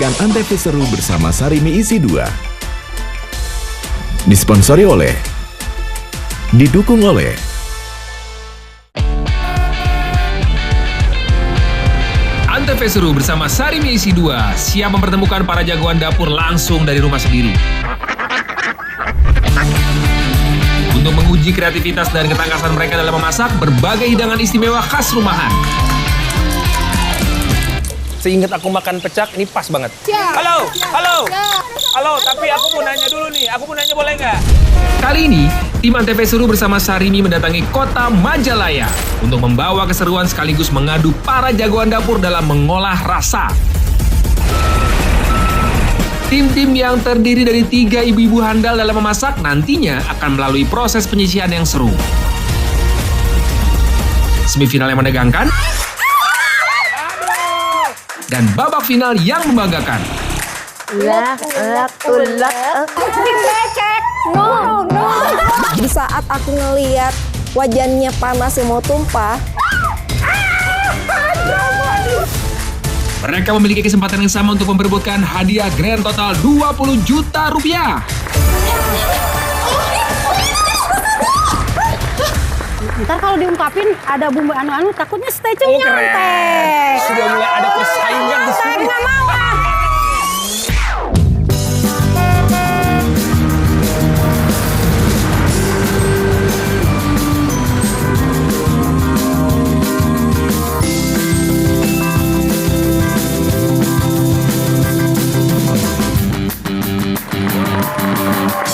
Kan Antv Seru bersama Sarimi Isi 2. Disponsori oleh, didukung oleh Antv Seru bersama Sarimi Isi 2 siap mempertemukan para jagoan dapur langsung dari rumah sendiri. Untuk menguji kreativitas dan ketangkasan mereka dalam memasak berbagai hidangan istimewa khas rumahan. Seingat aku makan pecak, ini pas banget. Ya. Halo, tapi aku mau nanya dulu nih. Aku mau nanya boleh nggak? Kali ini, tim Antv Seru bersama Sarimi mendatangi kota Majalaya untuk membawa keseruan sekaligus mengadu para jagoan dapur dalam mengolah rasa. Tim-tim yang terdiri dari 3 ibu-ibu handal dalam memasak nantinya akan melalui proses penyisihan yang seru. Semifinal yang menegangkan, dan babak final yang membanggakan. Di saat aku ngeliat wajannya panas yang mau tumpah, Mereka memiliki kesempatan yang sama untuk memperebutkan hadiah grand total 20 juta rupiah. Ntar kalau diungkapin ada bumbu anu-anu takutnya stage Oh, keren. nyontek. Sudah mulai ada persaingan di Saya sini. nggak mau.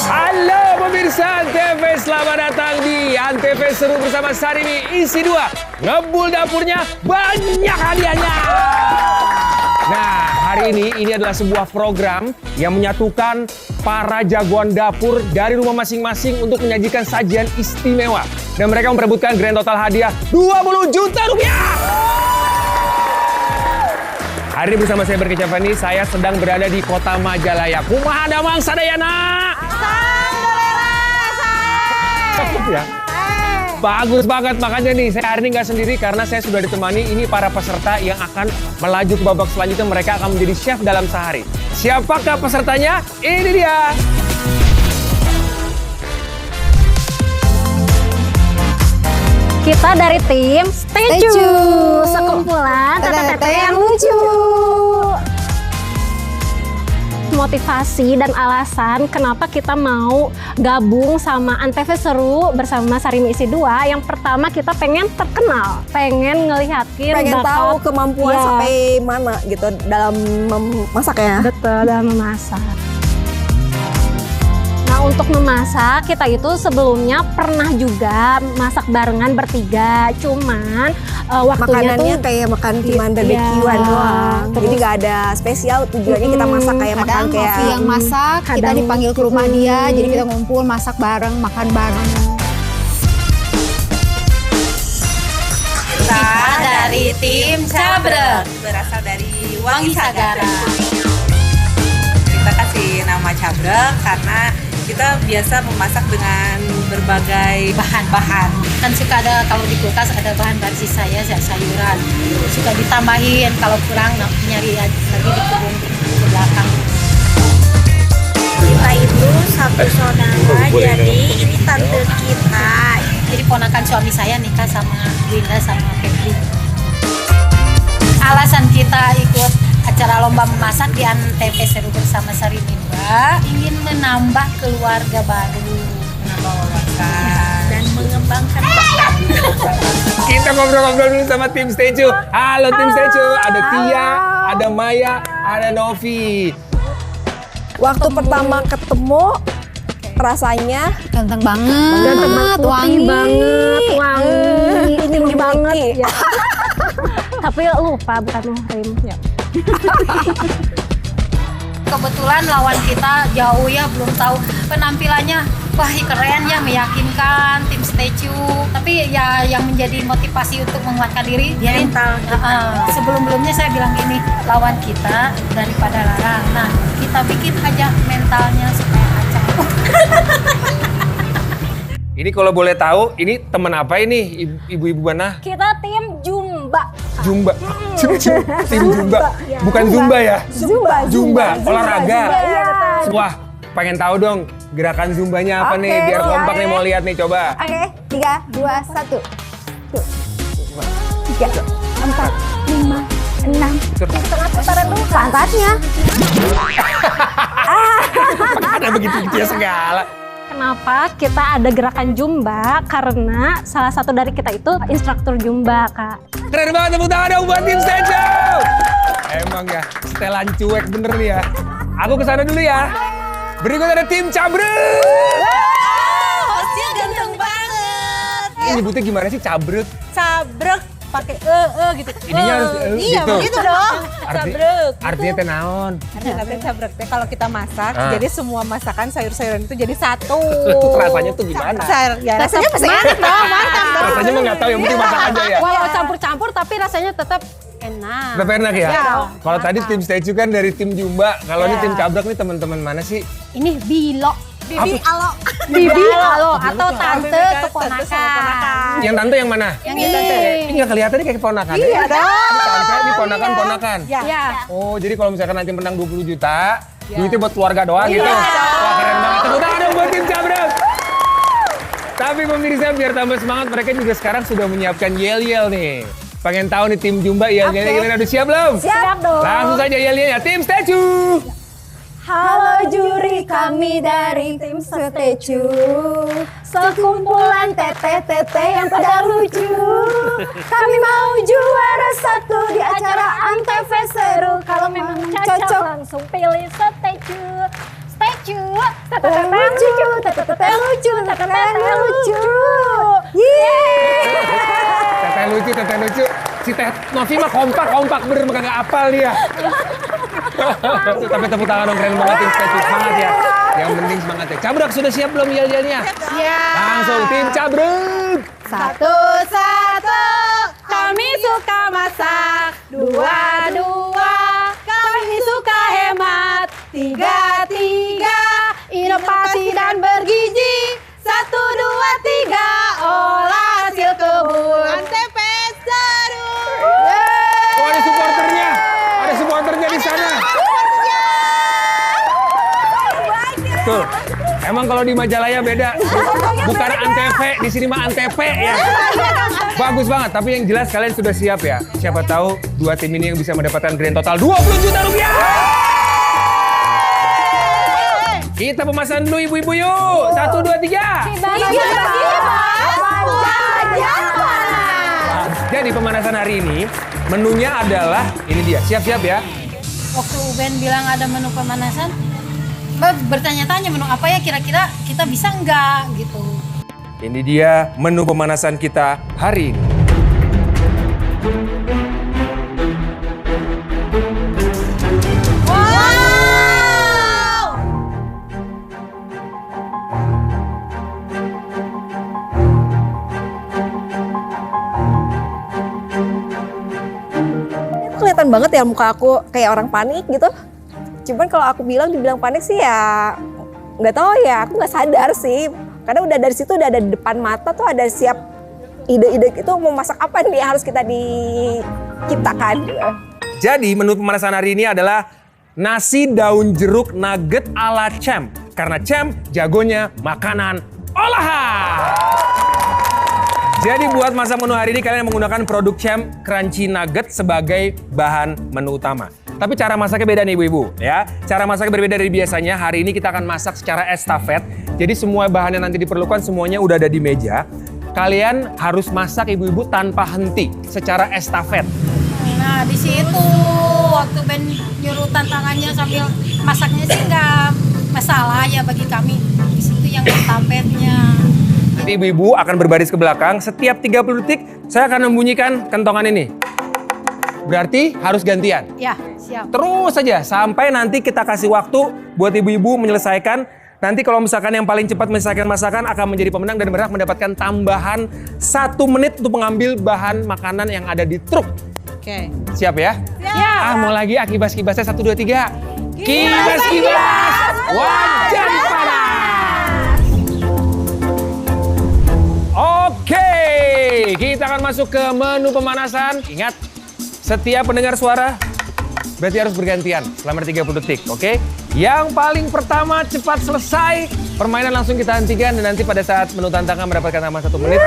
Halo pemirsa Antv, selamat datang di Antv Seru bersama Sarimi Isi 2. Ngebul dapurnya, banyak hadiahnya. Nah, hari ini adalah sebuah program yang menyatukan para jagoan dapur dari rumah masing-masing untuk menyajikan sajian istimewa. Dan mereka memperebutkan grand total hadiah 20 juta rupiah. Hari ini bersama saya Berke Cavani, saya sedang berada di kota Majalaya. Kumaha damang sadayana. Cakep ya? Bagus banget, makanya nih saya hari ini nggak sendiri karena saya sudah ditemani ini para peserta yang akan melaju ke babak selanjutnya. Mereka akan menjadi chef dalam sehari. Siapakah pesertanya? Ini dia. Kita dari tim Steju, Steju. sekumpulan tete-tete yang lucu. Motivasi dan alasan kenapa kita mau gabung sama Antv Seru bersama Sarimi Isi 2. Yang pertama kita pengen terkenal, pengen ngelihatin pengen bakat. tahu kemampuan Ya, sampai mana gitu dalam memasak ya. betul, dalam memasak. Nah, untuk memasak kita itu sebelumnya pernah juga masak barengan bertiga, cuman waktunya Makanannya tuh kayak makan cuman Iya, barbekyuan doang. terus- Jadi nggak ada spesial, tujuannya kita masak kayak makan Kadang kayak Novi yang masak, kita kadang- dipanggil ke rumah dia, jadi kita ngumpul, masak bareng, makan bareng. Kita dari tim Cabrek, berasal dari Wangi Sagara. Kita kasih nama Cabrek karena kita biasa memasak dengan berbagai bahan-bahan. Kan suka ada, kalau di kulkas ada bahan-bahan sisa ya, sayuran. Suka ditambahin, kalau kurang nyari lagi di kebun ke belakang. Kita itu satu saudara, jadi ini tante kita. Jadi ponakan suami saya nikah sama Winda sama Febri. Alasan kita ikut acara lomba memasak di Antv Seru bersama Sarimi 2 ingin menambah keluarga baru, Menambah wawasan dan mengembangkan bakat. Kita ngobrol-ngobrol dulu sama tim Steju. Halo tim Steju, ada Tia, ada Maya, ada Novi. waktu pertama ketemu rasanya ganteng banget, ganteng banget, wangi banget, wangi, tinggi banget memiliki. ya. Tapi lupa bukan muhrim. Ya. Kebetulan lawan kita jauh ya, belum tahu penampilannya. Wah, keren ya, meyakinkan tim Steju. Tapi ya yang menjadi motivasi untuk menguatkan diri dia Mental kita. sebelum-belumnya saya bilang gini, lawan kita daripada larang. Nah, kita bikin aja mentalnya supaya acak. Ini kalau boleh tahu, ini teman apa ini ibu-ibu mana? Kita tim Jumba. Zumba. Tim Zumba. Bukan Zumba ya? Zumba. Olahraga. Wah, pengen tahu dong gerakan Zumbanya apa nih? Biar kompak nih mau lihat nih, coba. Oke, 3, 2, 1. 3, 4, 5, 6. Setengah putaran dulu pantatnya. Ada begitu ya segala. Kenapa kita ada gerakan Zumba? Karena salah satu dari kita itu instruktur Zumba, Kak. Keren banget, tepuk tangan dong buat tim Statue. Emang ya, setelan cuek bener nih ya. Aku kesana dulu ya. Berikut ada tim Cabrek. Hostnya ganteng banget. Ini nyebutnya gimana sih Cabrek? Cabrek pakai gitu. Ininya harus Iya, gitu. begitu dong. Cabrek. Artinya tenaon. Artinya cabrek teh kalau kita masak, Ah. jadi semua masakan sayur-sayuran itu jadi satu. Itu rasanya tuh gimana? Ya, rasanya pasti enak dong, mantap dong. Rasanya mah nggak tahu, yang penting masak aja ya. Walau campur-campur tapi rasanya tetap enak. Tetap enak ya? Ya. Kalau tadi tim Statue kan dari tim Zumba, kalau ini Ya. tim Cabrek nih teman-teman mana sih? Ini Bilo. Bibi alo. Bibi halo atau tante keponakan. Yang tante yang mana? Yang ini. Ini nggak kelihatan nih kayak keponakan. Iya ya? dong. Ini tante, ini ponakan-ponakan. Ya. Ya. Oh, jadi kalau misalkan nanti menang 20 juta, duitnya buat keluarga doang gitu. Wah, keren banget. Tepuk tangan dong buat tim Cabrek. Tapi pemirsa biar tambah semangat, mereka juga sekarang sudah menyiapkan yel-yel nih. Pengen tahu nih tim Zumba yel-yelnya gimana? Udah siap belum? Siap dong. Langsung saja yel-yelnya tim Statue. Halo juri, kami dari tim Statue. Sekumpulan tete-tete yang pada lucu. Kami mau juara 1 di acara Antv seru. Kalau memang cocok, langsung pilih Statue. Statue. tete lucu, tete lucu, tete lucu. Yeay. Tete lucu. Si Teh Novi mah kompak bener, mah kagak apal dia. Tapi tepuk tangan dong, keren banget tim Statue. Semangat ya. Yang penting semangat ya. Cabrek sudah siap belum yel-yelnya? Siap. Langsung tim Cabrek. Satu-satu, kami suka masak. Dua-dua, kami suka hemat. Tiga-tiga, inovasi dan bergizi. 1, 2, 3, olah hasil kebun. Antv seru. Oh, ada supporternya. Ada supporternya di sana. Tuh. Emang kalau di Majalaya beda. Bukan Antv, di sini mah Antv ya. Bagus banget, tapi yang jelas kalian sudah siap ya. Siapa tahu dua tim ini yang bisa mendapatkan grand total 20 juta rupiah. Kita pemasan dulu ibu-ibu yuk. 1, 2, 3. Jadi pemanasan hari ini, menunya adalah, ini dia, siap-siap ya. Waktu Ben bilang ada menu pemanasan, bertanya-tanya menu apa ya kira-kira kita bisa nggak gitu. Ini dia menu pemanasan kita hari ini. Kelihatan banget ya muka aku kayak orang panik gitu. Cuman kalau aku dibilang panik sih ya nggak tahu ya, aku nggak sadar sih. Karena udah dari situ udah ada di depan mata tuh ada siap ide-ide itu mau masak apa nih yang harus kita diciptakan. Jadi menu pemanasan hari ini adalah nasi daun jeruk nugget ala Champ. Karena Champ jagonya makanan olahan. Jadi buat masak menu hari ini kalian menggunakan produk Champ Crunchy Nugget sebagai bahan menu utama. Tapi cara masaknya beda nih ibu-ibu ya. Cara masaknya berbeda dari biasanya. Hari ini kita akan masak secara estafet. Jadi semua bahan yang nanti diperlukan semuanya udah ada di meja. Kalian harus masak ibu-ibu tanpa henti secara estafet. Nah di situ waktu Ben nyuruh tantangannya sambil masaknya sih nggak masalah ya bagi kami. Di situ yang estafetnya. Jadi ibu-ibu akan berbaris ke belakang. Setiap 30 detik saya akan membunyikan kentongan ini. Berarti harus gantian. Ya siap. Terus saja sampai nanti kita kasih waktu buat ibu-ibu menyelesaikan. Nanti kalau misalkan yang paling cepat menyelesaikan masakan akan menjadi pemenang dan berhak mendapatkan tambahan 1 menit untuk mengambil bahan makanan yang ada di truk. Oke. Siap ya? Siap. Mau lagi kibas-kibasnya 1, 2, 3. Kibas-kibas wajan panas. Oke, kita akan masuk ke menu pemanasan. Ingat, Setiap pendengar suara berarti harus bergantian selama 30 detik, oke? Yang paling pertama cepat selesai, permainan langsung kita hentikan dan nanti pada saat menu tantangan mendapatkan tambah 1 menit.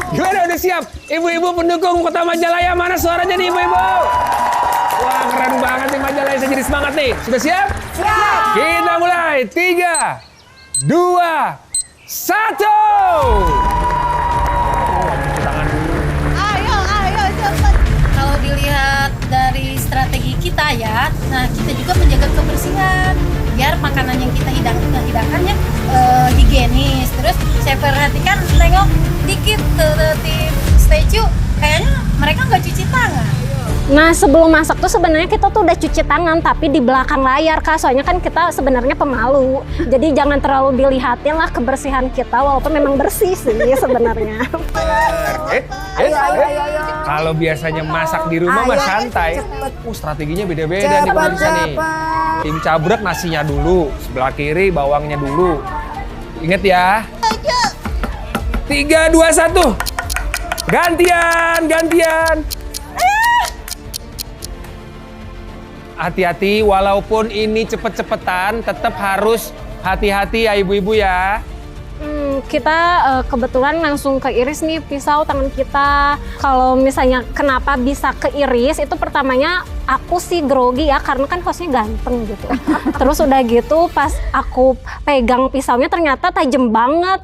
Gimana, udah siap? Ibu-ibu pendukung Kota Majalaya, mana suaranya nih ibu-ibu? Wah, keren banget nih Majalaya, saya jadi semangat nih. Sudah siap? Siap! Kita mulai, 3, 2, 1! Kalau dilihat dari strategi kita ya, nah kita juga menjaga kebersihan biar makanan yang kita hidangkannya higienis. Terus saya perhatikan nengok dikit ke tim statue, kayaknya mereka nggak cuci tangan. Nah, sebelum masak tuh sebenarnya kita tuh udah cuci tangan, tapi di belakang layar, Kak. Soalnya kan kita sebenarnya pemalu. Jadi jangan terlalu dilihatin lah kebersihan kita, walaupun memang bersih sih sebenarnya. Ayo. Kalau biasanya masak di rumah mah santai. Strateginya beda-beda nih pemirsa nih. Tim cabrek nasinya dulu, sebelah kiri bawangnya dulu. Ingat ya. 3, 2, 1. Gantian. Hati-hati, walaupun ini cepet-cepetan, tetap harus hati-hati ya ibu-ibu ya. Kita kebetulan langsung keiris nih pisau tangan kita. Kalau misalnya kenapa bisa keiris, itu pertamanya aku sih grogi ya, karena kan hostnya ganteng gitu. Terus udah gitu pas aku pegang pisaunya ternyata tajam banget.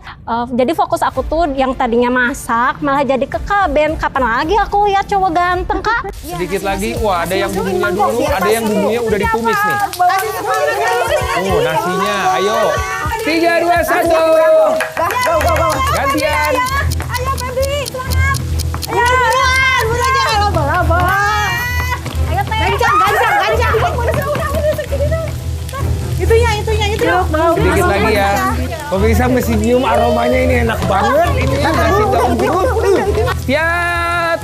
Jadi fokus aku tuh yang tadinya masak malah jadi ke kaben. Kapan lagi aku lihat cowok ganteng, Kak? Sedikit lagi, wah ada yang bumbunya dulu, ada yang bumbunya udah ditumis nih. Nasinya, ayo. 3, 2, 1. Gantian. Ayo Febri, semangat. Ayo buruan jangan laba-laba. Ayo Teh. Gancang. Itunya. Sedikit lagi ya. Pemirsa mesti nyium aromanya, ini enak banget. Ini nasi daun jeruk. Siap.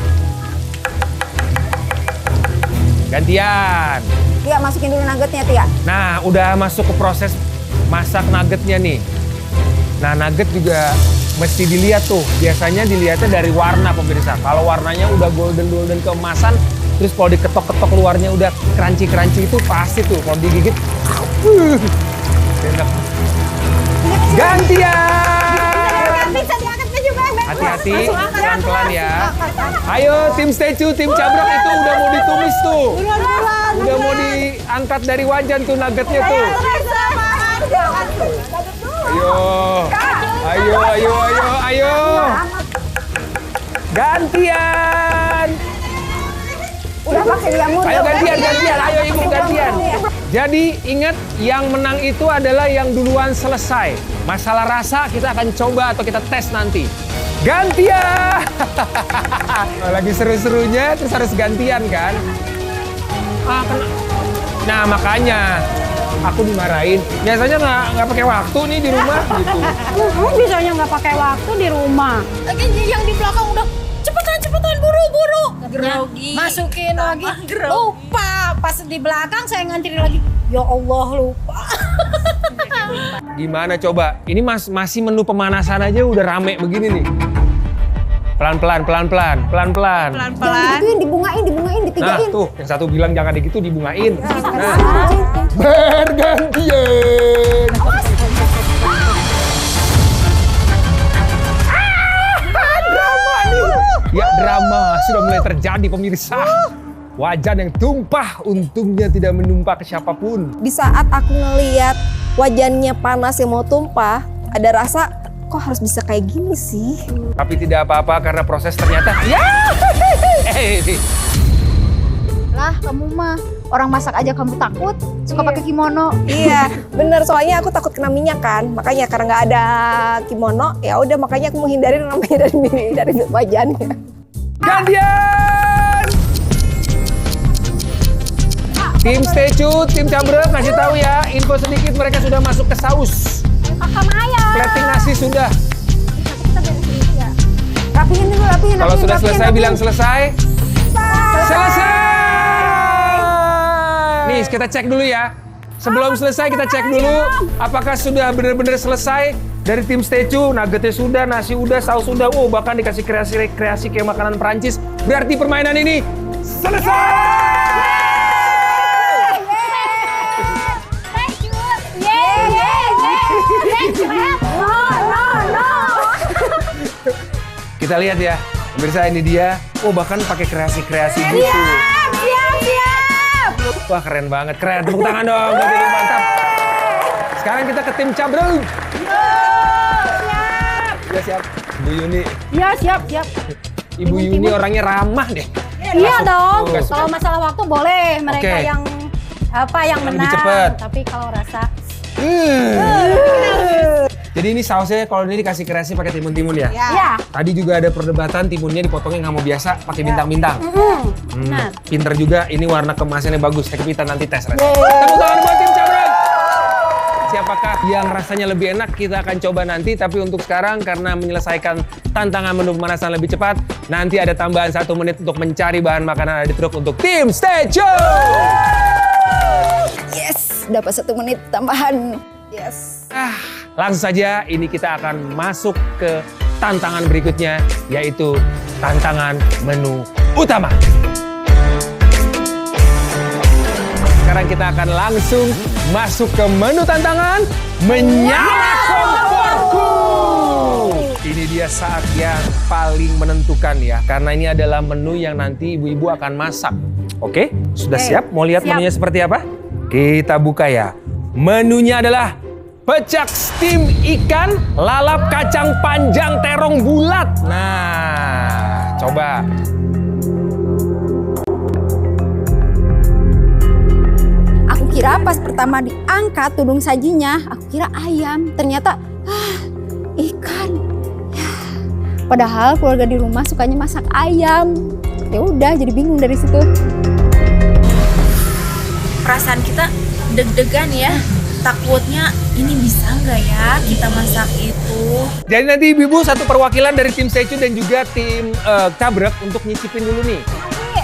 Gantian. Tia, masukin dulu nuggetnya, Tia. Nah, udah masuk ke proses masak nuggetnya nih. Nah, nugget juga mesti dilihat tuh. Biasanya dilihatnya dari warna pemirsa. Kalau warnanya udah golden keemasan, terus kalau diketok-ketok luarnya udah crunchy itu pasti tuh. Kalau digigit, enak. Gantian. Bisa diangkatnya juga. Hati-hati, pelan-pelan ya. Ayo tim statue, tim cabrok itu udah mau ditumis tuh. Udah mau diangkat dari wajan tuh nuggetnya tuh. Ayo. Gantian. Udah pakai dia mundur. Ayo gantian. Ayo ibu gantian. Jadi ingat, yang menang itu adalah yang duluan selesai. Masalah rasa kita akan coba atau kita tes nanti. Gantian. Lagi seru-serunya terus harus gantian kan? Nah makanya aku dimarahin. Biasanya nggak pakai waktu nih di rumah gitu. Bisanya nggak pakai waktu di rumah. Lagi yang di belakang udah cepetan buru-buru. Grogi. Masukin lagi. Lupa. Pas di belakang saya ngantri lagi. Ya Allah, lupa. Gimana coba? Ini masih menu pemanasan aja udah rame begini nih. Pelan-pelan. Jangan digituin, dibungain, Nah ditigain. tuh, yang satu bilang jangan gitu, dibungain. Nah, bergantian. Drama nih. Ya drama sudah mulai terjadi pemirsa. Wajan yang tumpah, untungnya tidak menumpah ke siapapun. Di saat aku ngeliat wajannya panas yang mau tumpah, ada rasa kok harus bisa kayak gini sih. Tapi tidak apa-apa karena proses ternyata Lah, kamu mah orang masak aja kamu takut, suka pakai kimono. Iya, bener. Soalnya aku takut kena minyak kan. Makanya karena nggak ada kimono, ya udah makanya aku menghindari namanya dari wajannya. Gantian! Tim statue, tim cabrek kasih tahu ya, info sedikit mereka sudah masuk ke saus. Kakak Maya. Plating nasi sudah. Rapihin dulu, rapihin. Kalau sudah selesai bilang selesai. Selesai. Nih kita cek dulu ya. Sebelum selesai kita cek dulu apakah sudah benar-benar selesai Dari tim Stecu, nuggetnya sudah, nasi udah, saus sudah. Oh, bahkan dikasih kreasi kayak makanan Perancis. Berarti permainan ini selesai! Kita lihat ya, pemirsa, ini dia. Oh, bahkan pakai kreasi-kreasi gitu. Siap. Wah, keren banget. Keren. Tepuk tangan dong. Buat ini mantap. Sekarang kita ke tim Cabreng. Ya, siap. Ibu Yuni. Iya, siap. Ibu Yuni orangnya ramah deh. Iya dong. tugas. Kalau masalah waktu boleh mereka Oke. yang yang Lebih menang. cepet. Tapi kalau rasa Jadi ini sausnya kalau ini dikasih kreasi pakai timun-timun ya? ya. Tadi juga ada perdebatan timunnya dipotongnya nggak mau biasa pakai bintang-bintang. Benar. Pinter juga, ini warna kemasannya bagus. Kita nanti tes rasanya. Tepuk tangan buat tim Cabreng. Siapakah yang rasanya lebih enak kita akan coba nanti. Tapi untuk sekarang karena menyelesaikan tantangan menu pemanasan lebih cepat, nanti ada tambahan 1 menit untuk mencari bahan makanan ada di truk untuk tim Stecu. Yes, dapat 1 menit tambahan. Yes. Langsung saja ini kita akan masuk ke tantangan berikutnya, yaitu tantangan menu utama. Sekarang kita akan langsung masuk ke menu tantangan menyala komporku. Ini dia saat yang paling menentukan ya, karena ini adalah menu yang nanti ibu-ibu akan masak. Oke, sudah siap? Mau lihat menunya seperti apa? Kita buka ya. Menunya adalah pecak steam ikan, lalap kacang panjang terong bulat. Nah, coba. Aku kira pas pertama diangkat tudung sajinya, aku kira ayam. Ternyata ikan. Ya. Padahal keluarga di rumah sukanya masak ayam. Ya udah, jadi bingung dari situ. Perasaan kita deg-degan ya. Takutnya ini bisa nggak ya kita masak itu. Jadi nanti ibu-ibu satu perwakilan dari tim Stecu dan juga tim Cabrek untuk nyicipin dulu nih.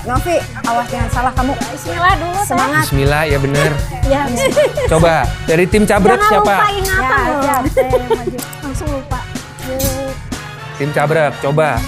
Novi, awas jangan salah kamu. Bismillah dulu. Semangat. Bismillah, ya bener. Ya, Coba, dari tim Cabrek Jangan siapa? lupa ingatan loh. siap, saya maju. Langsung lupa. Tim Cabrek, coba.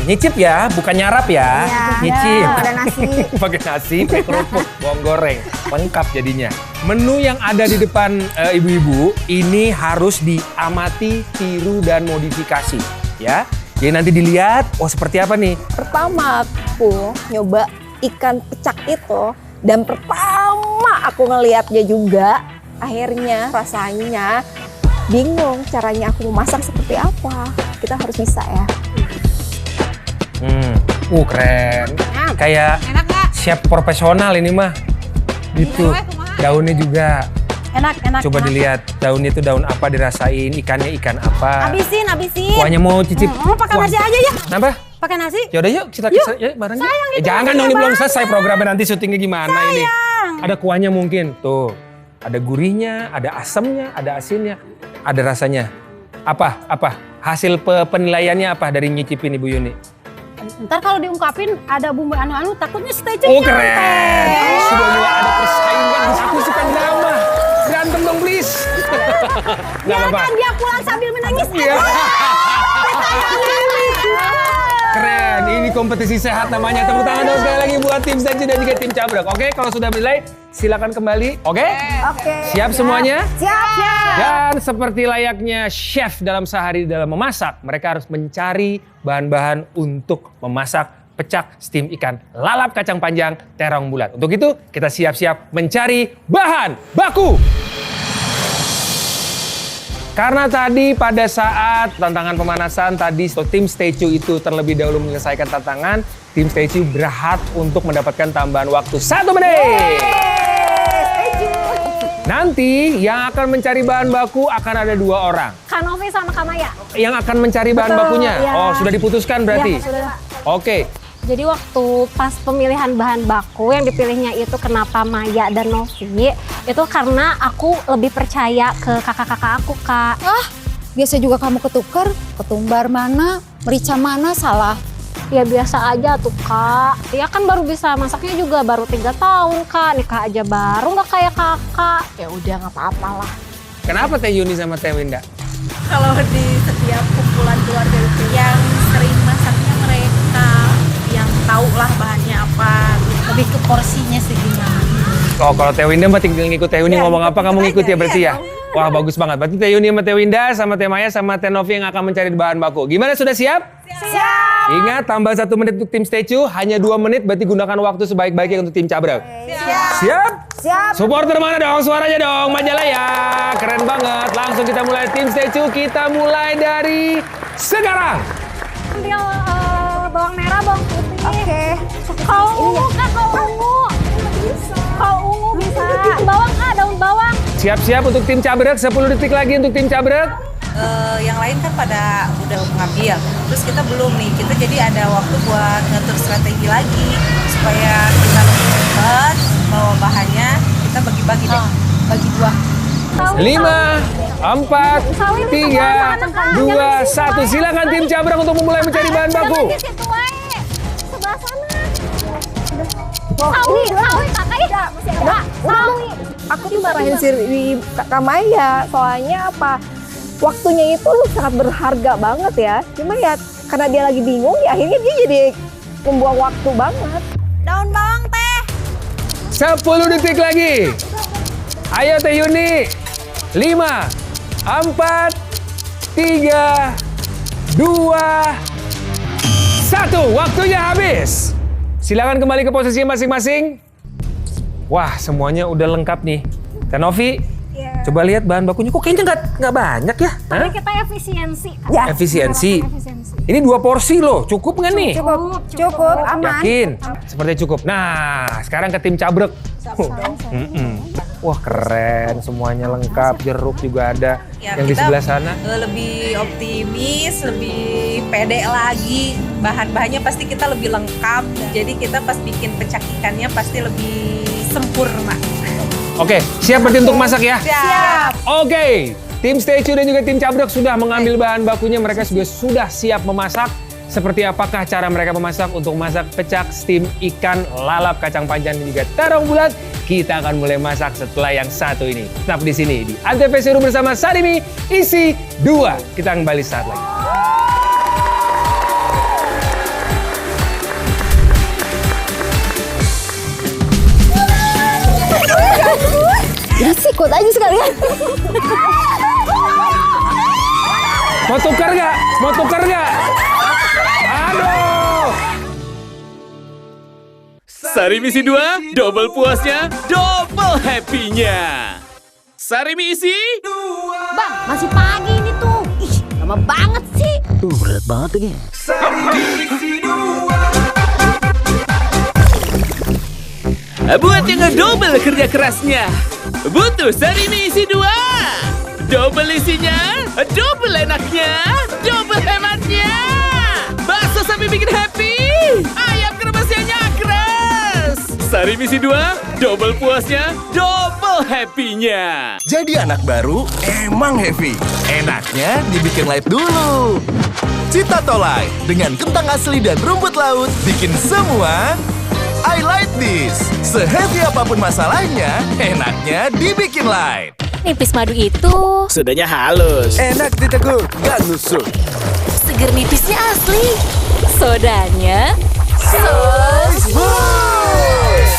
Nyicip ya, bukan nyarap ya. Nyicip. Ada nasi. Pakai nasi, pakai kerupuk, bawang goreng. Lengkap jadinya. Menu yang ada di depan ibu-ibu ini harus diamati, tiru, dan modifikasi. Ya. Jadi nanti dilihat, oh seperti apa nih? Pertama aku nyoba ikan pecak itu, dan pertama aku ngelihatnya juga, akhirnya rasanya bingung caranya aku memasak seperti apa. Kita harus bisa ya. Keren. Kayak chef profesional ini mah. Gitu. Daunnya juga. Enak. Coba dilihat, daunnya itu daun apa, dirasain, ikannya ikan apa. Habisin. Kuahnya mau cicip. Pakai nasi aja ya. Kenapa? Pakai nasi. Yaudah yuk, kita yuk bareng yuk. Jangan dong, ini belum selesai programnya, nanti syutingnya gimana ini. Ada kuahnya mungkin. Tuh, ada gurihnya, ada asamnya, ada asinnya, ada rasanya. Apa? Hasil penilaiannya apa dari nyicipin Ibu Yuni? Ntar kalau diungkapin ada bumbu anu-anu takutnya Stecu. Oh keren! Sudah mulai ada persaingan, aku suka drama. Berantem dong please. Nggak apa-apa. Biarkan dia pulang sambil menangis. Iya. Keren, ini kompetisi sehat namanya. Tepuk tangan dong sekali lagi buat tim Stecu dan juga tim Cabrek. Oke, kalau sudah bernilai, silakan kembali. Oke? Siap semuanya? Siap. Dan seperti layaknya chef dalam sehari dalam memasak, mereka harus mencari bahan-bahan untuk memasak pecak steam ikan, lalap kacang panjang, terong bulat. Untuk itu, kita siap-siap mencari bahan baku. Karena tadi pada saat tantangan pemanasan tadi tim Stecu itu terlebih dahulu menyelesaikan tantangan, tim Stecu berhak untuk mendapatkan tambahan waktu 1 menit. Nanti yang akan mencari bahan baku akan ada 2 orang. Kak Novi sama Kak Maya. Yang akan mencari bahan bakunya. ya. Oh, sudah diputuskan berarti. Ya, sudah. Oke. Jadi waktu pas pemilihan bahan baku yang dipilihnya itu kenapa Maya dan Novi, itu karena aku lebih percaya ke kakak-kakak aku, Kak. Biasa juga kamu ketukar, ketumbar mana, merica mana salah. Ya biasa aja tuh, Kak. Ya kan baru bisa masaknya juga baru 3 tahun, Kak. Nikah aja baru nggak kayak kakak. Ya udah nggak apa-apa lah. Kenapa Teh Yuni sama Teh Winda? Kalau di setiap kumpulan keluarga itu yang sering masaknya mereka, yang tahu lah bahannya apa, Lebih ke porsinya segimana. Oh, kalau Teh Winda mah tinggal ngikut Teh Yuni ngomong apa kamu ngikut ya berarti ya? Wah, bagus banget. Berarti Teh Yuni sama Teh Winda sama Teh Maya sama Teh Novi yang akan mencari bahan baku. Gimana, sudah siap? Siap! Ingat, tambah 1 menit untuk tim statue, hanya 2 menit, berarti gunakan waktu sebaik-baiknya untuk tim cabrek. Siap? Siap! Supporter mana dong? Suaranya dong, Majalaya. Keren banget. Langsung kita mulai tim statue, kita mulai dari sekarang. Ambil bawang merah, bawang putih. Oke. Kalau ungu kan, kalau ungu. Bisa. Kalau ungu bisa. Bawang daun bawang. Siap-siap untuk tim cabrek, 10 detik lagi untuk tim cabrek. Yang lain kan pada udah mengambil, terus kita belum nih, kita jadi ada waktu buat ngatur strategi lagi supaya kita lebih cepat bawa bahannya, kita bagi-bagi deh, bagi 2. 5, 4, 3, 2, 1. Silakan tim cabrek untuk memulai mencari bahan baku. Sebelah sana. Sawi kakak ya? Masih ada. Sawi. Aku dimarahin si Kakak Maya, soalnya apa? Waktunya itu sangat berharga banget ya. Cuma ya karena dia lagi bingung, ya akhirnya dia jadi membuang waktu banget. Daun bawang teh. 10 detik lagi. Ayo Teh Yuni. 5, 4, 3, 2, 1. Waktunya habis. Silakan kembali ke posisi masing-masing. Wah, semuanya udah lengkap nih. Teh Novi, coba lihat bahan bakunya. Kok kayaknya nggak banyak ya? Tapi kita efisiensi. Ya. Efisiensi. Ini 2 porsi loh. Cukup nggak nih? Cukup, aman. Yakin? Sepertinya cukup. Nah, sekarang ke tim cabrek. Wah, keren. Semuanya lengkap. Jeruk juga ada. Ya, yang di kita sebelah sana. lebih optimis, lebih pede lagi. Bahan-bahannya pasti kita lebih lengkap. Jadi kita pas bikin pecak ikannya pasti lebih sempurna. Oke, siap berarti untuk masak ya? Siap. Oke, tim statue dan juga tim cabrek sudah mengambil bahan bakunya. Mereka juga sudah siap memasak. Seperti apakah cara mereka memasak untuk masak pecak, steam, ikan, lalap, kacang panjang, dan juga terong bulat? Kita akan mulai masak setelah yang satu ini. Tetap di sini di Antv Seru bersama Sarimi isi 2. Kita kembali saat lagi. Jadi sikut aja sekalian. Mau tukar nggak? Mau tukar nggak? Aduh! Sarimi isi 2, double puasnya, double happy-nya. Sarimi isi 2. Bang, masih pagi ini tuh. Ih, lama banget sih. Berat banget ini. Sarimi isi 2. Buat yang double kerja kerasnya, butuh Sarimi isi 2. Double isinya, double enaknya, double hematnya. Bakso sampai bikin happy, ayam kremasnya nyakres. Sarimi isi 2, double puasnya, double happy-nya. Jadi anak baru emang heavy. Enaknya dibikin light dulu. Cita Tolai dengan kentang asli dan rumput laut bikin semua I like this. Seheavy apapun masalahnya, enaknya dibikin light. Nipis madu itu Sudahnya halus. Enak diteguk, gak nusuk. seger nipisnya asli. Sodanya So smooth.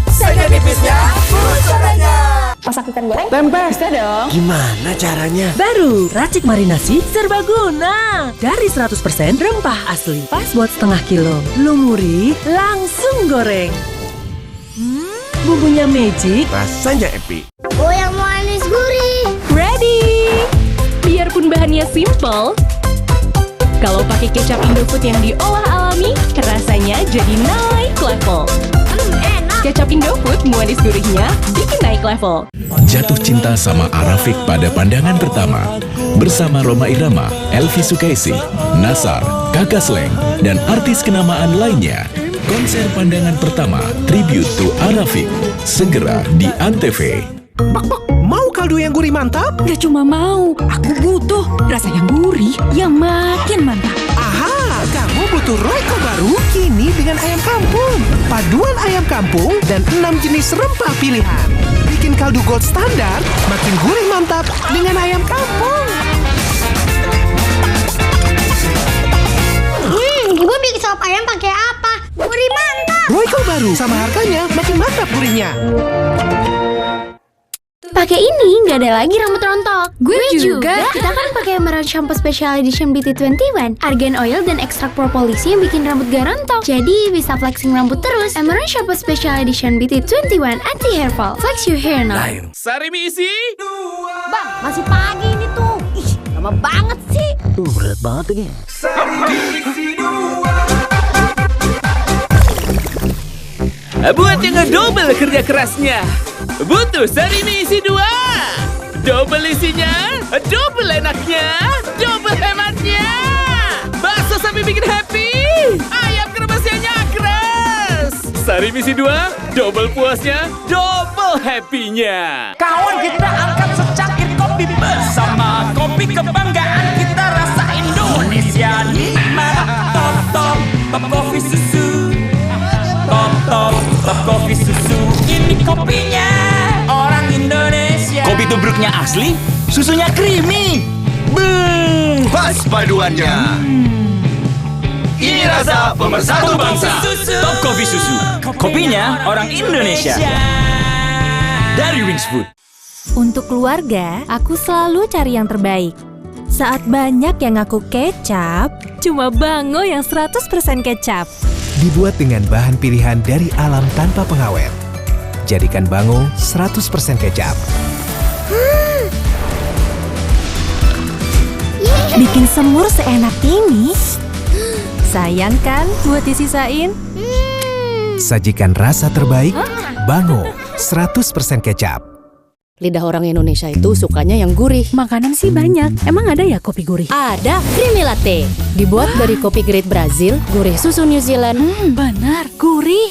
Seger nipisnya, smooth sodanya. Masak ikan goreng? Tempe. Bisa dong. Gimana caranya? Baru racik marinasi serbaguna. Dari 100% rempah asli. Pas buat setengah kilo. Lumuri, langsung goreng. Bumbunya magic. Rasanya epic. Oh, yang manis gurih. Ready! Biarpun bahannya simple, kalau pakai kecap Indofood yang diolah alami, rasanya jadi naik level. Enak. Kecap Indofood manis gurihnya bikin naik level. Jatuh cinta sama Arafik pada pandangan pertama. Bersama Roma Irama, Elvi Sukaisi, Nasar, Kakak Sleng, dan artis kenamaan lainnya. Konser pandangan pertama, Tribute to Arafik. Segera di Antv. Mau kaldu yang gurih mantap? Gak cuma mau, aku butuh rasa yang gurih yang makin mantap. Aha, kamu butuh Soto Royco baru kini dengan ayam kampung. Paduan ayam kampung dan 6 jenis rempah pilihan. Bikin kaldu gold standar makin gurih mantap dengan ayam kampung. Ibu bikin sop ayam pakai apa? Gurih mantap. Royco baru sama harganya makin mantap gurihnya. Pakai ini nggak ada lagi rambut rontok. Gue juga. Kita kan pakai Emerald Shampoo Special Edition BT21. Argan oil dan ekstrak propolis yang bikin rambut gak rontok. Jadi bisa flexing rambut terus. Emerald Shampoo Special Edition BT21 Anti Hair Fall. Flex your hair now. Sarimi isi. Bang, masih pagi ini tuh. Ih, lama banget sih. Berat banget ini. Buat yang ngedouble kerja kerasnya, butuh Sarimi isi 2. Double isinya, double enaknya, double hematnya. Bakso sapi bikin happy, ayam kremesannya keras. Sarimi isi 2, double puasnya, double happy-nya. Kawan kita angkat secangkir kopi bersama. Kopi kebanggaan kita rasa Indonesia nikmat. Top kopi susu. Top kopi susu. Ini kopinya orang Indonesia. Kopi tubruknya asli, susunya creamy. Pas paduannya. Ini rasa pemersatu bangsa. Top kopi susu. Kopinya orang Indonesia. Dari Wings Food. Untuk keluarga, aku selalu cari yang terbaik. Saat banyak yang ngaku kecap, cuma Bango yang 100% kecap. Dibuat dengan bahan pilihan dari alam tanpa pengawet. Jadikan Bango 100% kecap. Bikin semur seenak ini. Sayang kan buat disisain? Sajikan rasa terbaik, Bango 100% kecap. Lidah orang Indonesia itu sukanya yang gurih. Makanan sih banyak. Emang ada ya kopi gurih? Ada Creamy Latte. Dibuat dari kopi grade Brazil, gurih susu New Zealand. Benar, gurih.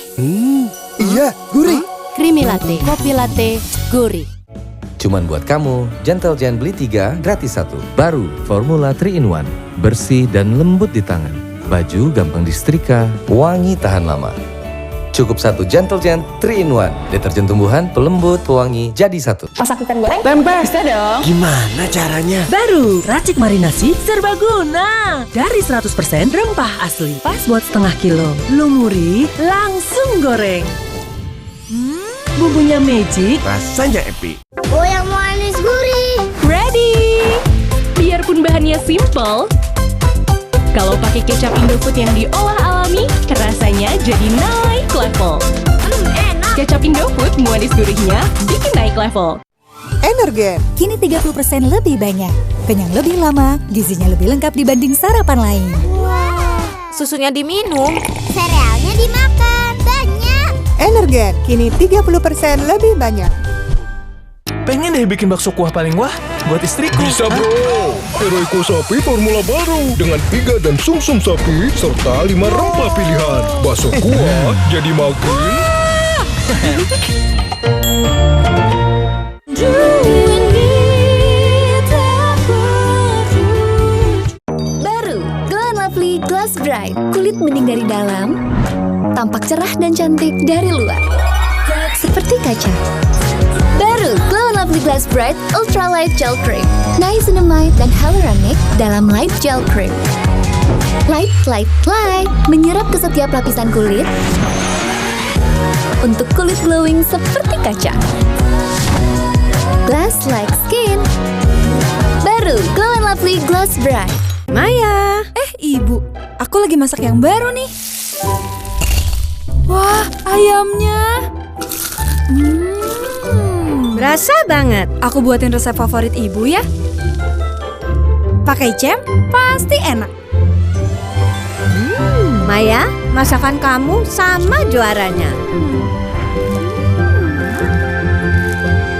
Iya, gurih. Creamy Latte, kopi latte, gurih. Cuman buat kamu, Gentle Gen beli 3, gratis 1. Baru, formula 3-in-1. Bersih dan lembut di tangan. Baju gampang disetrika, wangi tahan lama. Cukup 1 Gentle Gen 3-in-1. Deterjen tumbuhan, pelembut, pewangi, jadi 1. Masak ikan goreng? Tempe. Bisa dong. Gimana caranya? Baru racik marinasi serbaguna. Dari 100% rempah asli. Pas buat setengah kilo. Lumuri, langsung goreng. Bumbunya magic. Rasanya epic. Yang manis gurih. Ready! Biarpun bahannya simple, kalau pakai kecap Indofood yang diolah alami, rasanya jadi naik level. Enak. Kecap Indofood manis gurihnya bikin naik level. Energen, kini 30% lebih banyak. Kenyang lebih lama, gizinya lebih lengkap dibanding sarapan lain. Susunya diminum, Serealnya dimakan. Banyak. Energen, kini 30% lebih banyak. Pengen deh bikin bakso kuah paling wah buat istriku. Bisa bro, Royco Sapi formula baru dengan 3 dan sum-sum sapi serta 5 rempah pilihan. Bakso kuah jadi makin Baru, Glow & Lovely Glass Bright. Kulit bening dari dalam, tampak cerah dan cantik dari luar. Seperti kaca. Baru, Glow & Lovely Glass Bright Ultra Light Gel Cream. Niacinamide dan hyaluronic dalam Light Gel Cream. Light, menyerap ke setiap lapisan kulit untuk kulit glowing seperti kaca. Glass like skin. Baru, Glow & Lovely Glass Bright. Maya. Ibu, aku lagi masak yang baru nih. Wah, ayamnya. Berasa banget. Aku buatin resep favorit ibu ya. Pakai jam, pasti enak. Maya, masakan kamu sama juaranya.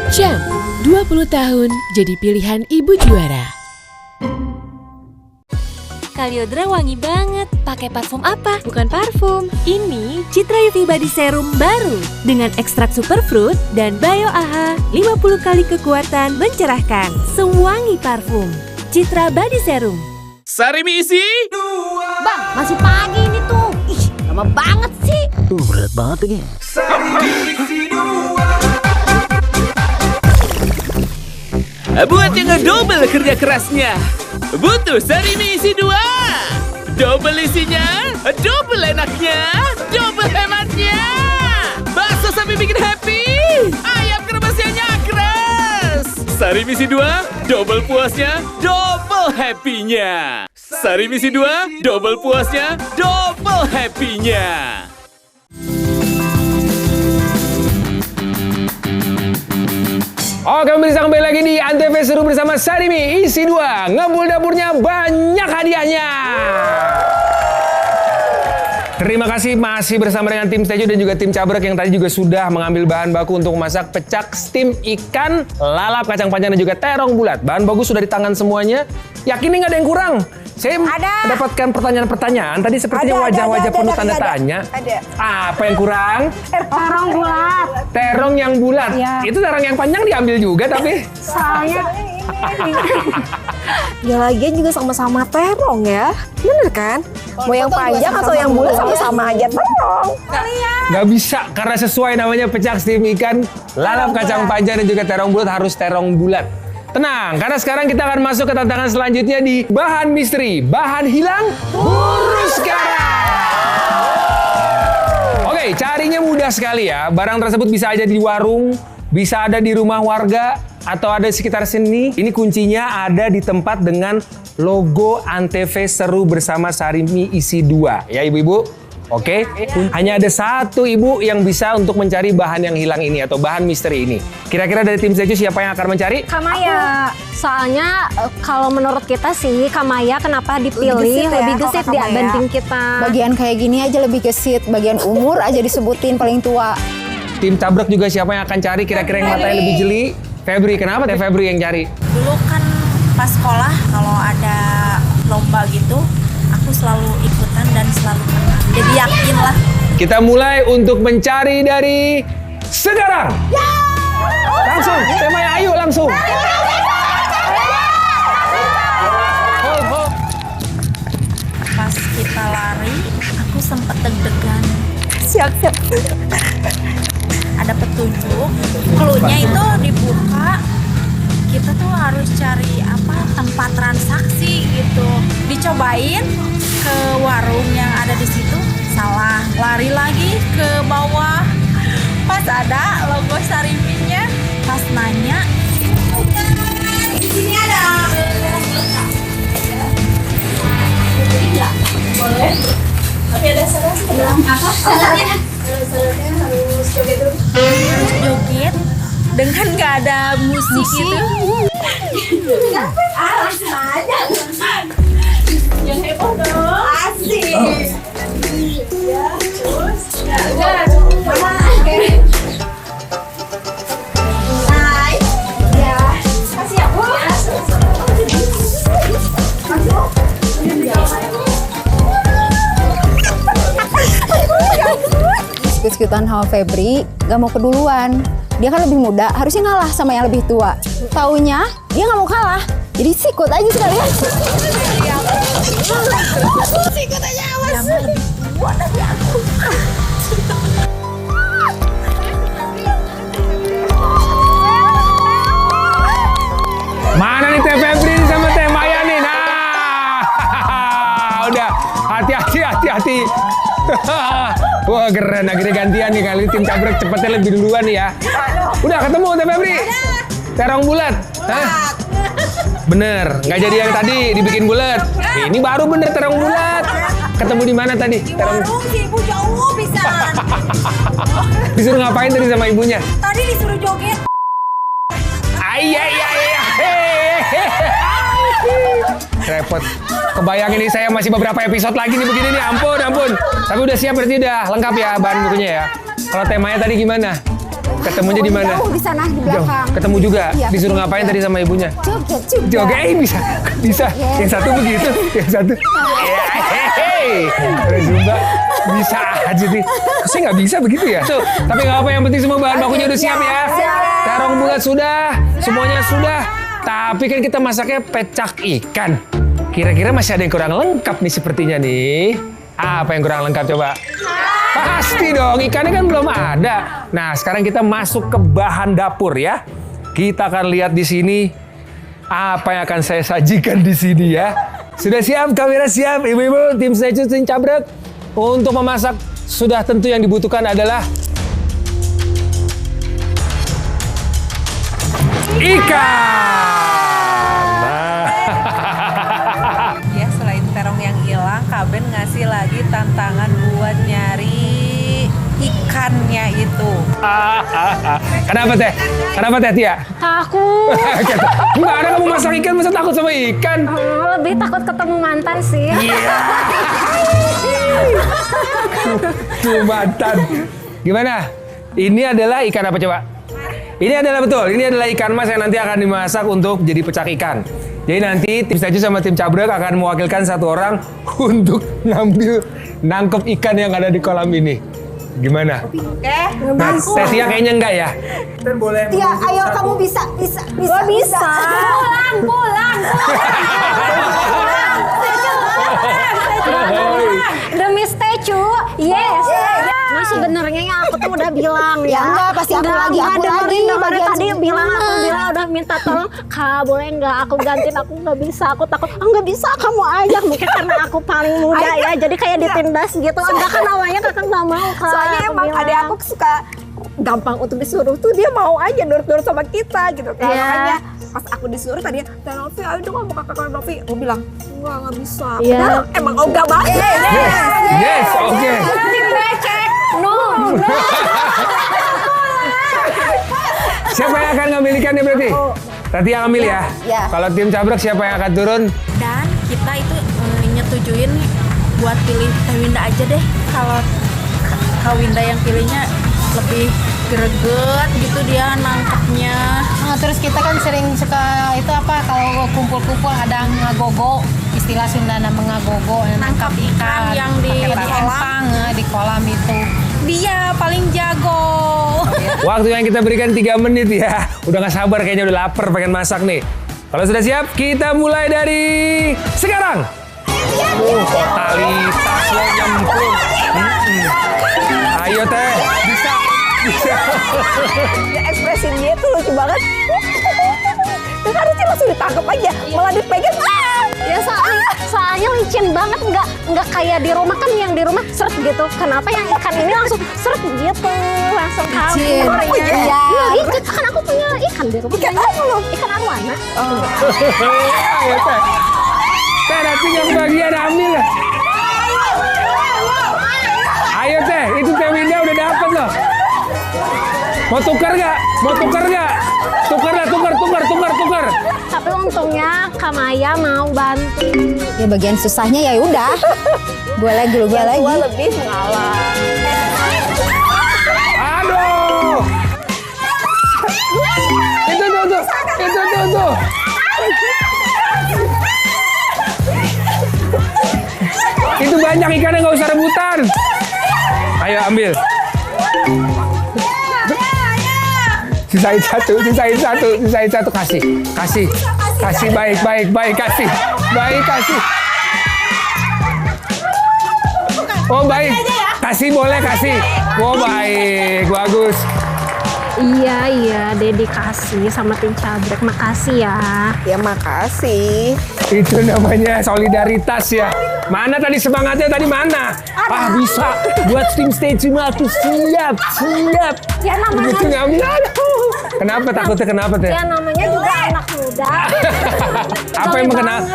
Jam, 20 tahun jadi pilihan ibu juara. Kaliodra wangi banget. Pakai parfum apa? Bukan parfum. Ini Citra UV Body Serum baru dengan ekstrak superfruit dan bio AHA 50 kali kekuatan mencerahkan. Sewangi parfum. Citra Body Serum. Sarimi isi Bang, masih pagi ini tuh. Ih, lama banget sih. Tuh, berat banget lagi. Buat yang ngedouble kerja kerasnya, butuh Sarimi isi 2. Double isinya, double enaknya, double hematnya. Bakso sapi bikin happy, ayam kremasnya nyakres. Sarimi isi 2, double puasnya, double happy-nya. Sarimi isi 2, double puasnya, double happy-nya. Oke, pemirsa, kembali lagi di Antv Seru bersama Sarimi isi 2. Ngebul dapurnya banyak hadiahnya. Terima kasih masih bersama dengan tim Stejo dan juga tim Cabrek yang tadi juga sudah mengambil bahan baku untuk memasak pecak steam ikan, lalap kacang panjang dan juga terong bulat. Bahan baku sudah di tangan semuanya. Yakin nggak ada yang kurang? Saya mendapatkan pertanyaan-pertanyaan tadi sepertinya wajah-wajah penuh tanda tanya. Ada. Apa yang kurang? Terong bulat. Terong yang bulat. Ya. Itu terong yang panjang diambil juga tapi. Soalnya Ya lagian juga sama-sama terong ya. Bener kan? Mau yang panjang atau yang bulat sama-sama aja terong. Nggak bisa karena sesuai namanya pecak steam ikan, lalap kacang panjang dan juga terong bulat harus terong bulat. Tenang, karena sekarang kita akan masuk ke tantangan selanjutnya di bahan misteri. Bahan hilang, buru sekarang. Oke, carinya mudah sekali ya. Barang tersebut bisa aja di warung, bisa ada di rumah warga, atau ada di sekitar sini. Ini kuncinya ada di tempat dengan logo Antv Seru bersama Sarimi isi 2. Ya ibu-ibu? Oke, hanya ada satu ibu yang bisa untuk mencari bahan yang hilang ini atau bahan misteri ini. Kira-kira dari tim Stejo siapa yang akan mencari? Kamaya. Soalnya kalau menurut kita sih Kamaya kenapa dipilih lebih gesit dibanding kita. Bagian kayak gini aja lebih gesit, bagian umur aja disebutin paling tua. Tim Cabrek juga siapa yang akan cari kira-kira yang matanya lebih jeli? Febri, kenapa teh Febri yang cari? Dulu kan pas sekolah kalau ada lomba gitu, aku selalu ikutan dan selalu menang. Jadi yakin lah. Kita mulai untuk mencari dari sekarang. Langsung, temanya ayo langsung. Pas kita lari, aku sempat deg-degan. Siap. Ada petunjuk, clue-nya itu dibuka. Kita tuh harus cari tempat transaksi gitu. Dicobain ke warung yang ada di situ, salah. Lari lagi ke bawah. Pas ada logo Sariminya, pas nanya, di sini ada. Boleh. Tapi ada saran bilang apa? Sarannya harus joget dulu. Harus joget dengan nggak ada musik gitu. Langsung aja. Yang heboh dong. Asik. Ya, terus. Udah. Oke. Hai. Ya. Kasih ya, Bu. Sekut-sekutan sama Febri, gak mau keduluan. Dia kan lebih muda, harusnya ngalah sama yang lebih tua. Taunya dia gak mau kalah, jadi sikut aja sekalian. Sikut aja, awas. Yang lebih tua dari aku. Mana nih teh Febri sama teh Maya nih? Nah, udah hati-hati. Wah keren, akhirnya gantian nih kali ini tim Cabrek cepetnya lebih duluan nih ya. Udah ketemu teh Febri? Terong bulat. Hah? Bener, nggak jadi yang tadi dibikin bulat. Ini baru bener terong bulat. Ketemu di mana tadi? Di warung si ibu jauh bisa. Disuruh ngapain tadi sama ibunya? Tadi disuruh joget. Repot. Kebayang ini saya masih beberapa episode lagi nih begini nih. Ampun. Tapi udah siap berarti udah lengkap ya bahan bukunya ya. Kalau temanya tadi gimana? Ketemunya di mana? Jauh di sana di belakang. Ketemu juga. Iya, Disuruh ngapain tadi sama ibunya? Joget juga. Joget bisa. Yang satu begitu, yang satu. Zumba bisa aja nih. Saya nggak bisa begitu ya. Tuh, tapi nggak apa, yang penting semua bahan bakunya udah siap ya. Terong bulat sudah, semuanya sudah. Tapi kan kita masaknya pecak ikan. Kira-kira masih ada yang kurang lengkap nih sepertinya nih. Apa yang kurang lengkap coba? Pasti dong, ikannya kan belum ada. Nah, sekarang kita masuk ke bahan dapur ya. Kita akan lihat di sini apa yang akan saya sajikan di sini ya. Sudah siap? Kamera siap? Ibu-ibu, tim Snatch tim Cabrek. Untuk memasak sudah tentu yang dibutuhkan adalah ikan. Nah. Ya, selain terong yang hilang, Kaben ngasih lagi tantangan buat nyari ikannya itu. Kenapa teh? Kenapa teh Tia? Takut. Gimana kamu masak ikan masa takut sama ikan? Lebih takut ketemu mantan sih. Tuh mantan. Gimana? Ini adalah ikan apa coba? Ini adalah betul, ini adalah ikan mas yang nanti akan dimasak untuk jadi pecak ikan. Jadi nanti tim Snatch sama tim Cabrek akan mewakilkan satu orang untuk nangkep ikan yang ada di kolam ini. Gimana? Oke. Nah, Tia kayaknya enggak ya? Tia, ayo kamu bisa. Pulang. Demi statue, yes. Nah sebenarnya ya aku tuh udah bilang Ya enggak, pasti aku lagi. Dari tadi bilang aku udah minta tolong, Kak boleh nggak aku gantiin, aku nggak bisa, aku takut. Nggak bisa, kamu aja. Mungkin karena aku paling muda ya, jadi kayak ditindas gitu. Enggak kan awalnya kakak nggak mau Kak. Soalnya emang adik aku suka gampang untuk disuruh tuh, dia mau aja nurut-nurut sama kita gitu kan. Iya. Makanya pas aku disuruh tadi, Teh Novi ayo dong sama kakak Novi. Aku bilang nggak bisa. Iya. Padahal emang ogah banget. Yes, oke. No. Siapa yang akan ngambil ikannya berarti? Nanti yang ambil ya? Ya. Kalau tim Cabrek siapa yang akan turun? Dan kita itu nyetujuin buat pilih Teh Winda aja deh. Kalau Kak Winda yang pilihnya lebih greget gitu dia nangkepnya. Nah, terus kita kan sering suka itu apa kalau kumpul-kumpul ada ngagogo, istilah Sunda nama ngagogo, Nangkap ikan yang di empang di kolam itu. Dia paling jago. Waktu yang kita berikan 3 menit ya. Udah gak sabar kayaknya, udah lapar pengen masak nih. Kalau sudah siap, kita mulai dari sekarang. Totalitas lo nyemplung. Ayo Teh, bisa. Ya, ekspresi dia tuh lucu banget. Itu harusnya langsung ditangkap aja, malah dipegang. Ya soalnya licin banget, nggak kayak di rumah kan, yang di rumah seret gitu. Kenapa yang ikan ini langsung seret gitu, langsung kabur ya? Iya, itu kan aku punya ikan di rumah. Ikan apa lo? Ikan arwana. Ayo Teh. Teh nanti yang bagian ambil. Ayo Teh, itu Teh Winda udah dapet loh. Mau tukar nggak? Tukar. Tapi untungnya Kamaya mau bantu. Ya bagian susahnya ya udah. Gue lagi. Lebih mengalah. Aduh. Itu. Itu banyak ikannya, nggak usah rebutan. Ayo ambil. Sisain satu, kasih, baik, kasih. Oh baik, kasih boleh kasih. Oh baik, bagus. Iya, dedikasi sama tim Cabrek, makasih ya. Ya makasih. Itu namanya solidaritas ya. Mana tadi semangatnya tadi mana? Bisa. Buat tim Snatch aku siap. Ya namanya. Begitu ngambil, aduh. Kenapa takutnya kenapa Teh? Ya namanya juga anak muda. Apa yang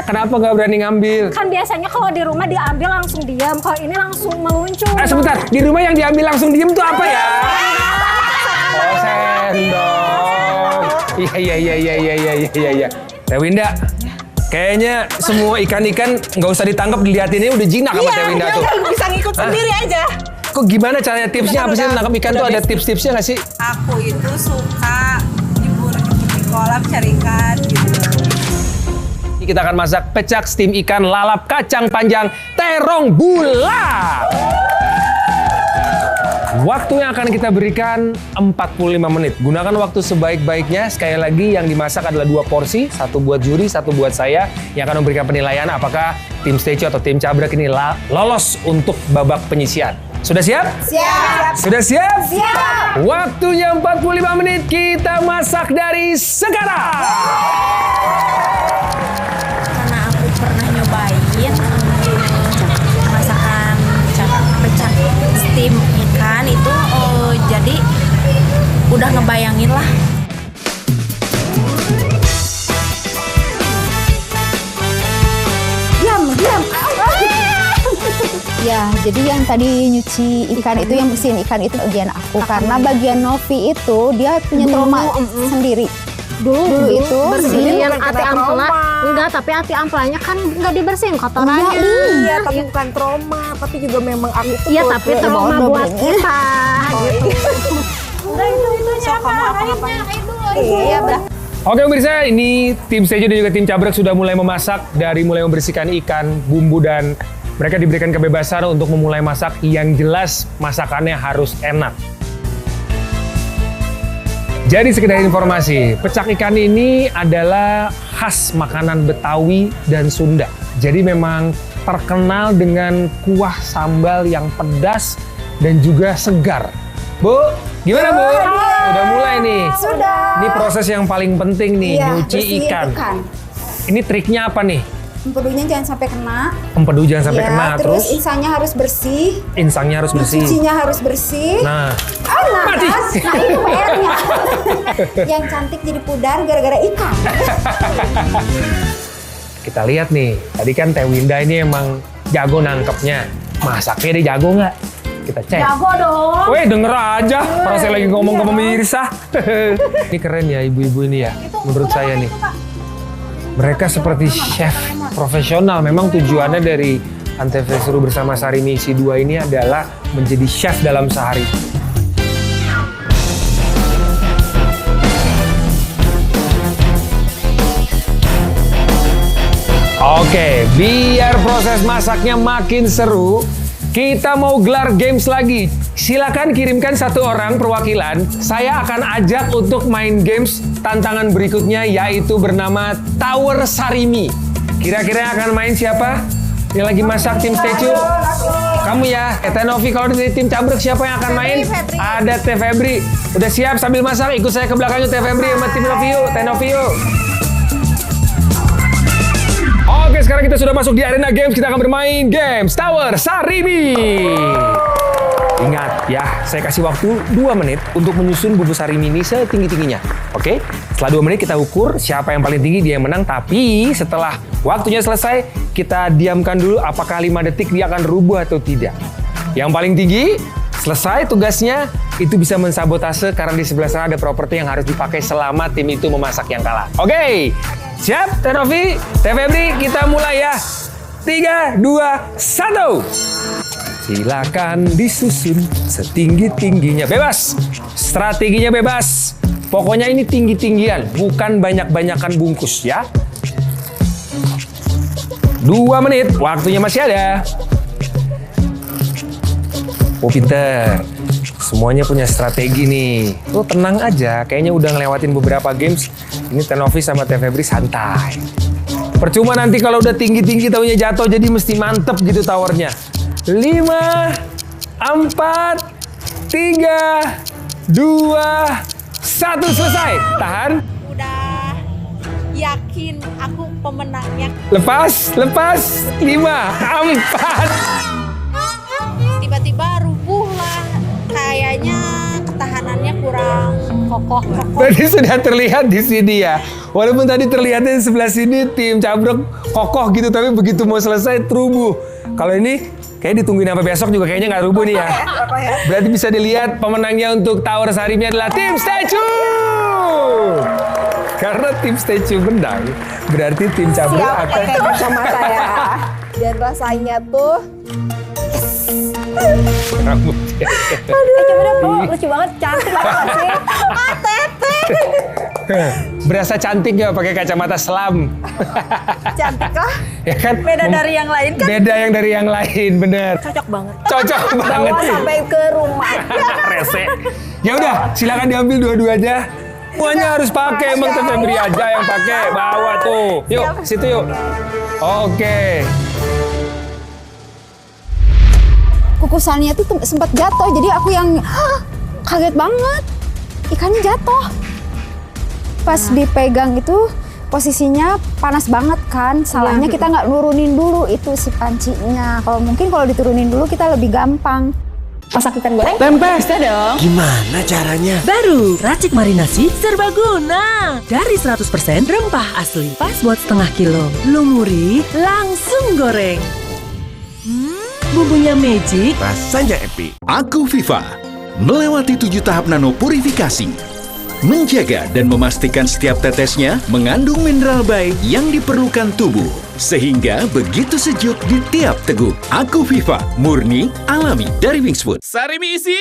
kenapa nggak berani ngambil? Kan biasanya kalau di rumah diambil langsung diam, kalau ini langsung meluncur. Sebentar, di rumah yang diambil langsung diam tuh apa ya? Oh sendok. Iya. Teh Winda, kayaknya semua ikan-ikan nggak usah ditangkap, dilihatinnya udah jinak sama Teh Winda tuh. Iya, bisa ngikut sendiri aja. Kok gimana caranya, tipsnya apa sih nangkap ikan tuh, ada tips-tipsnya nggak sih? Aku itu suka jemur di kolam cari ikan gitu. Kita akan masak pecak steam ikan lalap kacang panjang terong bulat. Waktu yang akan kita berikan 45 menit. Gunakan waktu sebaik-baiknya. Sekali lagi yang dimasak adalah 2 porsi. 1 buat juri, 1 buat saya. Yang akan memberikan penilaian apakah tim Stecu atau tim Cabrak ini lolos untuk babak penyisian. Sudah siap? Siap. Sudah siap? Siap. Waktunya 45 menit. Kita masak dari sekarang. Karena aku pernah nyobain masakan pecak steam ikan itu, jadi udah ngebayangin lah. Diam. Ya, jadi yang tadi nyuci ikan itu, yang bersihin ikan itu bagian aku. Karena bagian Novi itu dia punya trauma sendiri. Dulu itu bersihin ati ampela. Enggak, tapi ati ampelanya kan enggak dibersihin kotorannya. Iya, tapi bukan trauma, tapi juga memang aku itu. Iya, tapi trauma buat kita. Gitu. Udah itu siapa? Iya, Oke pemirsa, ini tim Stecu dan juga tim Cabrak sudah mulai memasak. Dari mulai membersihkan ikan, bumbu, dan mereka diberikan kebebasan untuk memulai masak. Yang jelas masakannya harus enak. Jadi sekedar informasi, pecak ikan ini adalah khas makanan Betawi dan Sunda. Jadi memang terkenal dengan kuah sambal yang pedas dan juga segar. Bu, gimana Bu? Udah mulai nih. Sudah. Ini proses yang paling penting nih, Iya, nyuci bersihin ikan. Ini triknya apa nih? Empedunya jangan sampai kena. Empedu jangan sampai Ya, kena, terus insangnya harus bersih. insangnya harus bersih. Cucinya harus bersih. Nah, Mati. Nah itu PR-nya. Yang cantik jadi pudar gara-gara ikan. kita lihat nih. Tadi kan Teh Winda ini emang jago nangkepnya. Masaknya dia jago nggak? Kita cek. Jago dong. Weh, denger aja. Orang saya lagi ngomong ke pemirsa. Ini keren ya ibu-ibu ini ya, menurut saya nih. Mereka seperti chef profesional. Memang tujuannya dari Antv Seru bersama Sarimi Isi 2 ini adalah menjadi chef dalam sehari. Oke, biar proses masaknya makin seru, kita mau gelar games lagi. Silakan kirimkan 1 orang perwakilan. Saya akan ajak untuk main games tantangan berikutnya, yaitu bernama Tower Sarimi. Kira-kira yang akan main siapa? Yang lagi masak tim Stecu? Kamu ya. Teh Novi, kalau dari tim Cabrak siapa yang akan main? Ada Teh Febri. Udah siap sambil masak? Ikut saya ke belakangnya Teh Febri sama tim Novi yuk. Teh Novi yuk. Oke, sekarang kita sudah masuk di arena games. Kita akan bermain games Tower Sarimi. Ingat ya, saya kasih waktu 2 menit untuk menyusun bubur sarimi ini setinggi-tingginya. Oke? Setelah 2 menit kita ukur siapa yang paling tinggi, dia yang menang. Tapi setelah waktunya selesai, kita diamkan dulu apakah 5 detik dia akan rubuh atau tidak. Yang paling tinggi, selesai tugasnya, itu bisa mensabotase karena di sebelah sana ada properti yang harus dipakai selama tim itu memasak yang kalah. Oke? Siap, Teh Novi, Teh Febri, kita mulai ya. 3, 2, 1. Silakan disusun setinggi-tingginya. Bebas. Strateginya bebas. Pokoknya ini tinggi-tinggian, bukan banyak-banyakan bungkus ya. 2 menit, waktunya masih ada. Oh pinter. Semuanya punya strategi nih. Lo tenang aja, kayaknya udah ngelewatin beberapa games. Ini Teh Novi sama Teh Febri santai. Percuma nanti kalau udah tinggi-tinggi taunya jatuh, jadi mesti mantep gitu towernya. 5, 4, 3, 2, 1, selesai. Tahan. Udah yakin aku pemenangnya. Lepas, 5, 4. Tiba-tiba rubuh lah. Kayaknya ketahanannya kurang kokoh. Tadi sudah terlihat di sini ya. Walaupun tadi terlihatnya di sebelah sini tim Cabrak kokoh gitu, tapi begitu mau selesai rubuh. Kalau ini kayak ditungguin sampai besok juga kayaknya nggak rubuh nih ya. Berarti bisa dilihat pemenangnya untuk Tower Sarimi adalah tim Stecu. Karena tim Stecu menang, berarti tim Cabrak akan sama saya. Dan rasanya tuh rambutnya. coba deh, lucu banget, cantik banget sih. Tete. Berasa cantik nggak pakai kacamata selam? Cantik lah. Ya kan? Beda dari yang lain kan? Beda yang dari yang lain, bener. Cocok banget. Cocok banget. Bawa sampai ke rumah. Rese. Ya udah, silakan diambil dua-duanya. Semuanya harus pakai, emang Teh Febri aja yang pakai. Bawa tuh. Yuk, situ yuk. Oke. Kukusannya tuh sempat jatuh, jadi aku yang kaget banget. Ikannya jatuh. Pas dipegang itu posisinya panas banget kan. Salahnya kita nggak nurunin dulu itu si pancinya. Kalau diturunin dulu kita lebih gampang. Masak ikan goreng? Tempe. Bisa dong. Gimana caranya? Baru racik marinasi serbaguna. Dari 100% rempah asli. Pas buat setengah kilo. Lumuri, langsung goreng. Bumbunya magic. Rasanya epic. Aku Viva melewati 7 tahap nano purifikasi. Menjaga dan memastikan setiap tetesnya mengandung mineral baik yang diperlukan tubuh. Sehingga begitu sejuk di tiap teguk. Aku Viva, murni, alami dari Wings Food. Sarimi isi.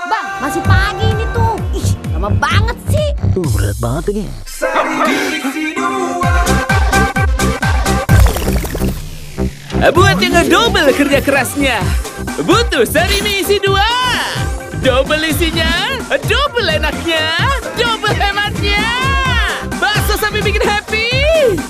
Bang, masih pagi ini tuh. Ih, lama banget sih. Berat banget ini. Buat yang ngedouble kerja kerasnya, butuh Sarimi isi 2. Double isinya, double enaknya, double hematnya. Bakso sapi bikin happy,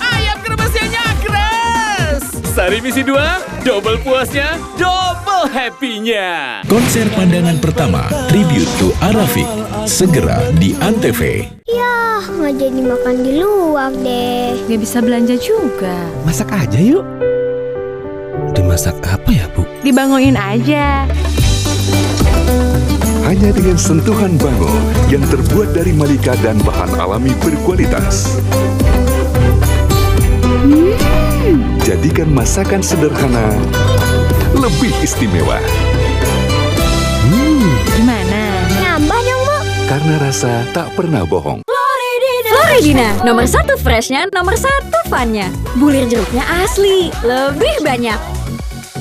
ayam kremasnya nyakres. Sarimi isi 2, double puasnya, double happy-nya. Konser pandangan pertama, Tribute to Arafik, segera di Antv. Yah, nggak jadi makan di luar deh. Nggak bisa belanja juga. Masak aja yuk. Dimasak apa ya, Bu? Dibangunin aja. Hanya dengan sentuhan bango yang terbuat dari malika dan bahan alami berkualitas. Jadikan masakan sederhana lebih istimewa. Gimana? Nambah dong, Bu. Karena rasa tak pernah bohong. Floridina, nomor 1 freshnya, nomor 1 funnya. Bulir jeruknya asli, lebih banyak.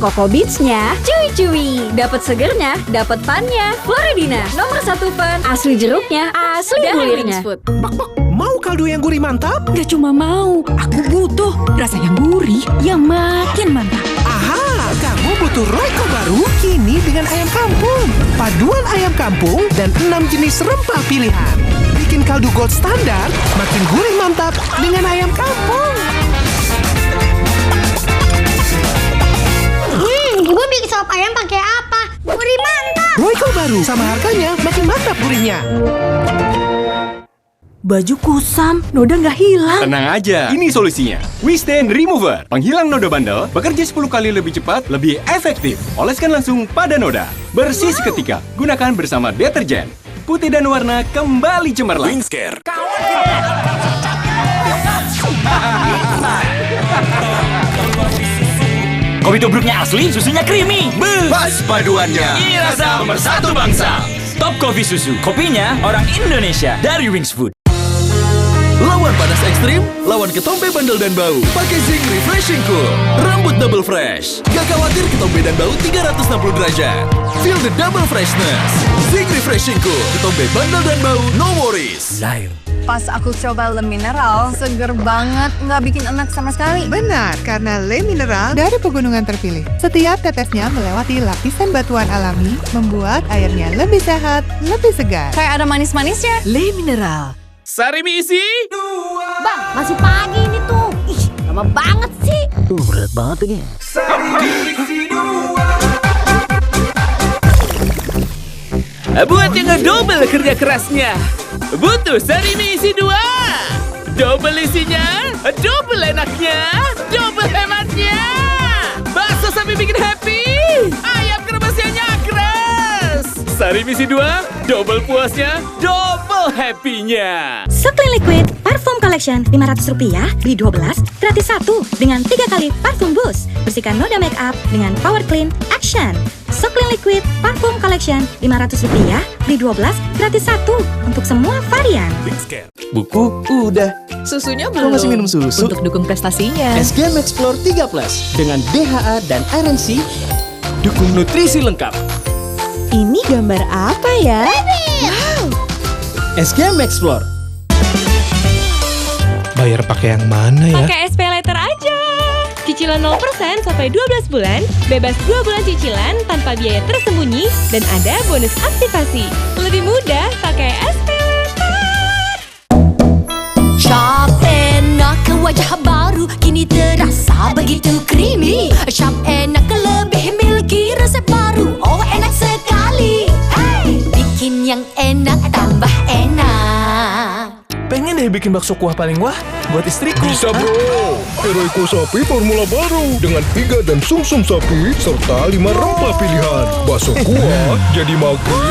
Coco Beats-nya cuy-cuy, dapat segernya, dapat funnya. Floridina, nomor 1 fun, asli jeruknya, asli bulirnya. Mau kaldu yang gurih mantap? Gak cuma mau, aku butuh rasa yang gurih yang makin mantap. Aha, kamu butuh Royco baru kini dengan ayam kampung. Paduan ayam kampung dan 6 jenis rempah pilihan. Bikin kaldu gold standar makin gurih mantap dengan ayam kampung. Ibu bikin sop ayam pakai apa? Gurih mantap. Royco baru sama harganya makin mantap gurihnya. Baju kusam, noda nggak hilang. Tenang aja, ini solusinya. WeStain Remover, penghilang noda bandel, bekerja 10 kali lebih cepat, lebih efektif. Oleskan langsung pada noda. Bersih seketika, gunakan bersama deterjen. Putih dan warna kembali cemerlang. Wingscare. Kopi tubruknya asli, susunya creamy. Pas paduannya. Ini rasa nomor 1 bangsa. Top Coffee Susu, kopinya orang Indonesia dari Wings Food. Lawan panas ekstrim, lawan ketombe bandel dan bau. Pakai Zinc Refreshing Cool. Rambut double fresh. Gak khawatir ketombe dan bau 360 derajat. Feel the double freshness. Zinc Refreshing Cool. Ketombe bandel dan bau, no worries. Pas aku coba Le Mineral, seger banget, nggak bikin enak sama sekali. Benar, karena Le Mineral dari pegunungan terpilih. Setiap tetesnya melewati lapisan batuan alami, membuat airnya lebih sehat, lebih segar. Kayak ada manis-manisnya. Le Mineral. Sarimi isi. Bang, masih pagi ini tuh. Ih, lama banget sih. Berat banget ini. Buat yang ngedouble kerja kerasnya, butuh Sarimi isi 2. Double isinya, double enaknya, double hematnya. Bakso sapi bikin happy, ayam kremasnya nyakres. Sarimi isi 2, double puasnya, double happy-nya. Suklin Liquid Parfum Collection Rp500, beli 12, gratis 1 dengan 3 kali parfum boost. Bersihkan noda make up dengan Power Clean Action. Suklin Liquid Parfum Collection Rp500, beli 12, gratis 1 untuk semua varian. Buku udah. Susunya Kau masih minum susu? Untuk dukung prestasinya. SGM Explore 3 Plus dengan DHA dan RNC, dukung nutrisi lengkap. Ini gambar apa ya? SGM Explore. Bayar pakai yang mana ya? Pakai SP Later aja. Cicilan 0% sampai 12 bulan, bebas 2 bulan cicilan tanpa biaya tersembunyi, dan ada bonus aktivasi. Lebih mudah pakai SP Later. Shop enak ke wajah baru, kini terasa begitu creamy. Shop enak ke lebih milky resep baru, oh enak sekali. Hey! Bikin yang enak tambah enak. Pengen deh bikin bakso kuah paling wah buat istriku. Bisa bro, Heroico Sapi formula baru dengan piga dan sumsum sapi serta 5 rempah pilihan. Bakso kuah jadi makin.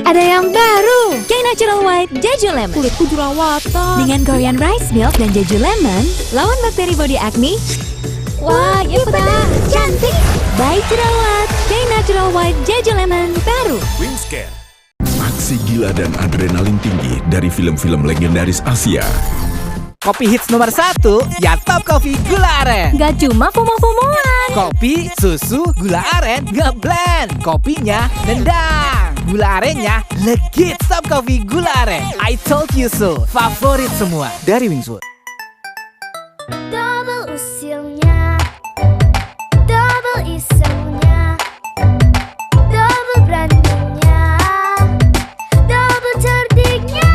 Ada yang baru, K Natural White Jeju Lemon. Kulitku jerawatan. Dengan Korean Rice Milk dan Jeju Lemon, lawan bakteri body acne. Wah, ya benar, cantik. Baik jerawat, K Natural White Jeju Lemon baru. Wingscan. Aksi gila dan adrenalin tinggi dari film-film legendaris Asia. Kopi hits nomor 1, ya Top Coffee Gula Aren. Gak cuma FOMO-FOMOan. Kopi, susu, gula aren, ngeblend. Kopinya nendang. Gula arennya legit. Top Coffee Gula Aren. I told you so. Favorit semua dari Wingswood. Double usilnya, double isengnya, double brandingnya, double cerdiknya.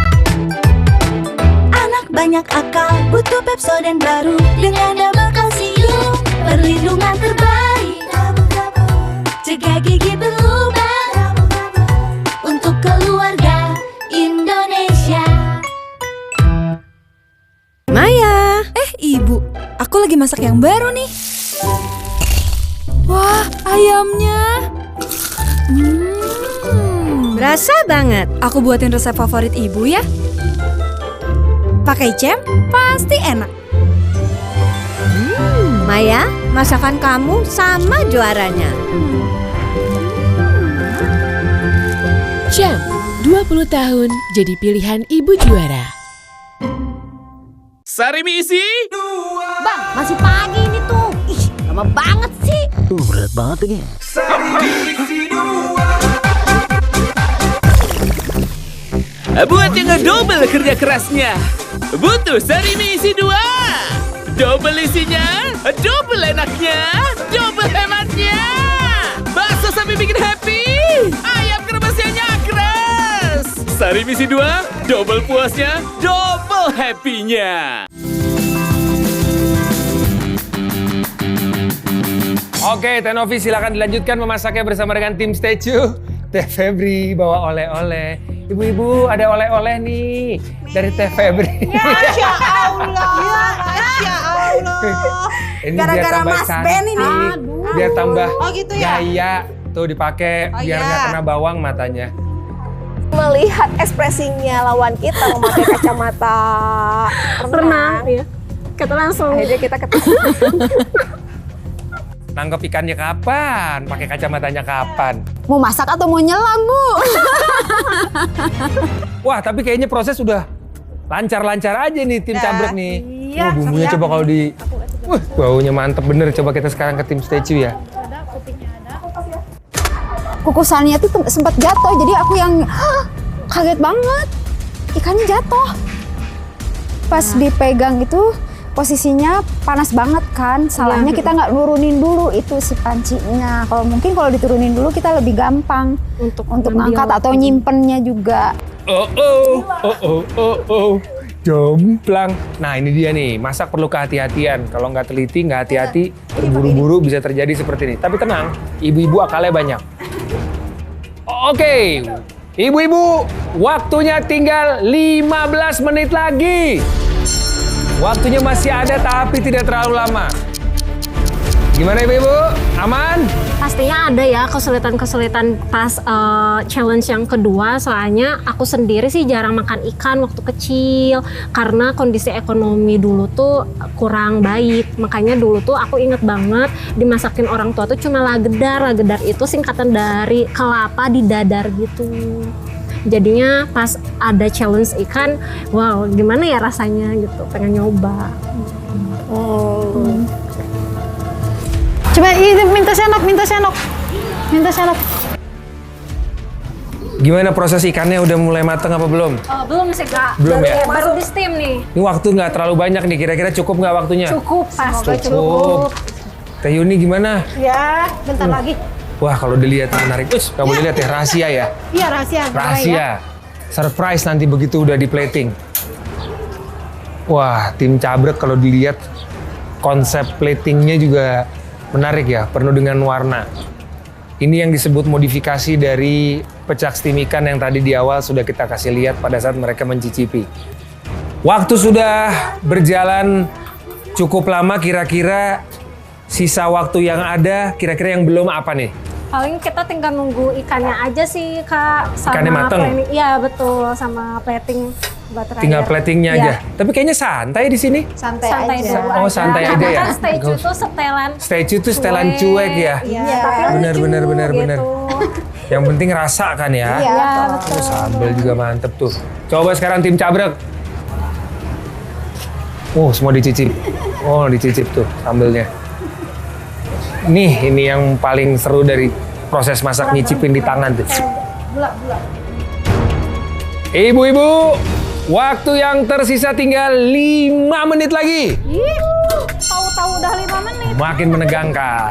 Anak banyak akal, butuh Pepsodent baru dengan double kalsium, perlindungan terbaik. Cegah gigi berlubang untuk keluarga Indonesia. Maya, ibu, aku lagi masak yang baru nih. Wah, ayamnya. Berasa banget. Aku buatin resep favorit ibu ya. Pakai jam, pasti enak. Maya, masakan kamu sama juaranya. Jam, 20 tahun jadi pilihan ibu juara. Sarimi isi. Bang, masih pagi ini tuh. Ih, lama banget sih. Berat banget ini. Buat yang ngedouble kerja kerasnya, butuh Sarimi isi 2. Double isinya, double enaknya, double hematnya. Bakso sapi bikin happy, ayam kremasnya nyakres. Sarimi isi 2, double puasnya, double happy-nya. Oke, Teh Novi silakan dilanjutkan memasaknya bersama dengan tim Statue. Teh Febri bawa oleh-oleh. Ibu-ibu ada oleh-oleh nih dari Teh Febri. Masya Allah, Masya Allah. Ini Gara-gara Mas Ben ini. Biar tambah gitu ya? gaya. Tuh dipakai biar nggak kena bawang matanya. Melihat ekspresinya lawan kita memakai kacamata renang. Ya. Kita langsung. Akhirnya kita ketemu. Nangkep ikannya kapan? Pakai kacamatanya kapan? Mau masak atau mau nyelam, Bu? Wah, tapi kayaknya proses udah lancar-lancar aja nih tim cabrek nih. Iya. Bumbunya coba kalau di... baunya mantep bener. Coba kita sekarang ke tim Statue ya. Kukusannya tuh sempat jatuh, jadi aku yang kaget banget. Ikannya jatuh. Pas dipegang itu posisinya panas banget kan. Salahnya kita nggak nurunin dulu itu si pancinya. Kalau mungkin kalau diturunin dulu kita lebih gampang untuk ngangkat atau nyimpennya juga. Jomplang. Nah ini dia nih, masak perlu kehati-hatian. Kalau nggak teliti, nggak hati-hati, terburu-buru bisa terjadi seperti ini. Tapi tenang, ibu-ibu akalnya banyak. Oke, ibu-ibu, waktunya tinggal 15 menit lagi. Waktunya masih ada tapi tidak terlalu lama. Gimana ibu-ibu? Aman? Pastinya ada ya kesulitan-kesulitan pas challenge yang kedua. Soalnya aku sendiri sih jarang makan ikan waktu kecil. Karena kondisi ekonomi dulu tuh kurang baik. Makanya dulu tuh aku inget banget dimasakin orang tua tuh cuma lagedar. Lagedar itu singkatan dari kelapa di dadar gitu. Jadinya pas ada challenge ikan, wow gimana ya rasanya gitu, pengen nyoba. Coba ini minta sendok. Gimana proses ikannya, udah mulai mateng apa belum? Belum sih Kak. Belum ya? Baru di steam nih. Ini waktu nggak terlalu banyak nih, kira-kira cukup nggak waktunya? Cukup, pasti Cukup. Teh Yuni gimana? Ya, bentar lagi. Wah, kalau dilihat menarik. Nggak boleh lihat ya, rahasia ya? Iya, rahasia. Rahasia. Surprise nanti begitu udah di plating. Wah, tim Cabrek kalau dilihat konsep platingnya juga menarik ya, penuh dengan warna. Ini yang disebut modifikasi dari pecak steam ikan yang tadi di awal sudah kita kasih lihat pada saat mereka mencicipi. Waktu sudah berjalan cukup lama, kira-kira sisa waktu yang ada, kira-kira yang belum apa nih? Paling kita tinggal nunggu ikannya aja sih Kak. Sama Ikannya mateng? Iya betul, sama plating. Tinggal platingnya aja. Tapi kayaknya santai di sini. Santai aja. Oh, santai aja ya. Kan stage itu setelan. Stage itu setelan cuek ya. Iya. Benar. Gitu. Yang penting rasa kan ya. Iya, betul. Sambal juga mantep tuh. Coba sekarang tim Cabrek. Oh, semua dicicip. Oh, dicicip tuh sambelnya. Nih, ini yang paling seru dari proses masak, nyicipin di tangan tuh. Ibu-ibu, waktu yang tersisa tinggal 5 menit lagi. Tahu-tahu udah 5 menit. Makin menegangkan.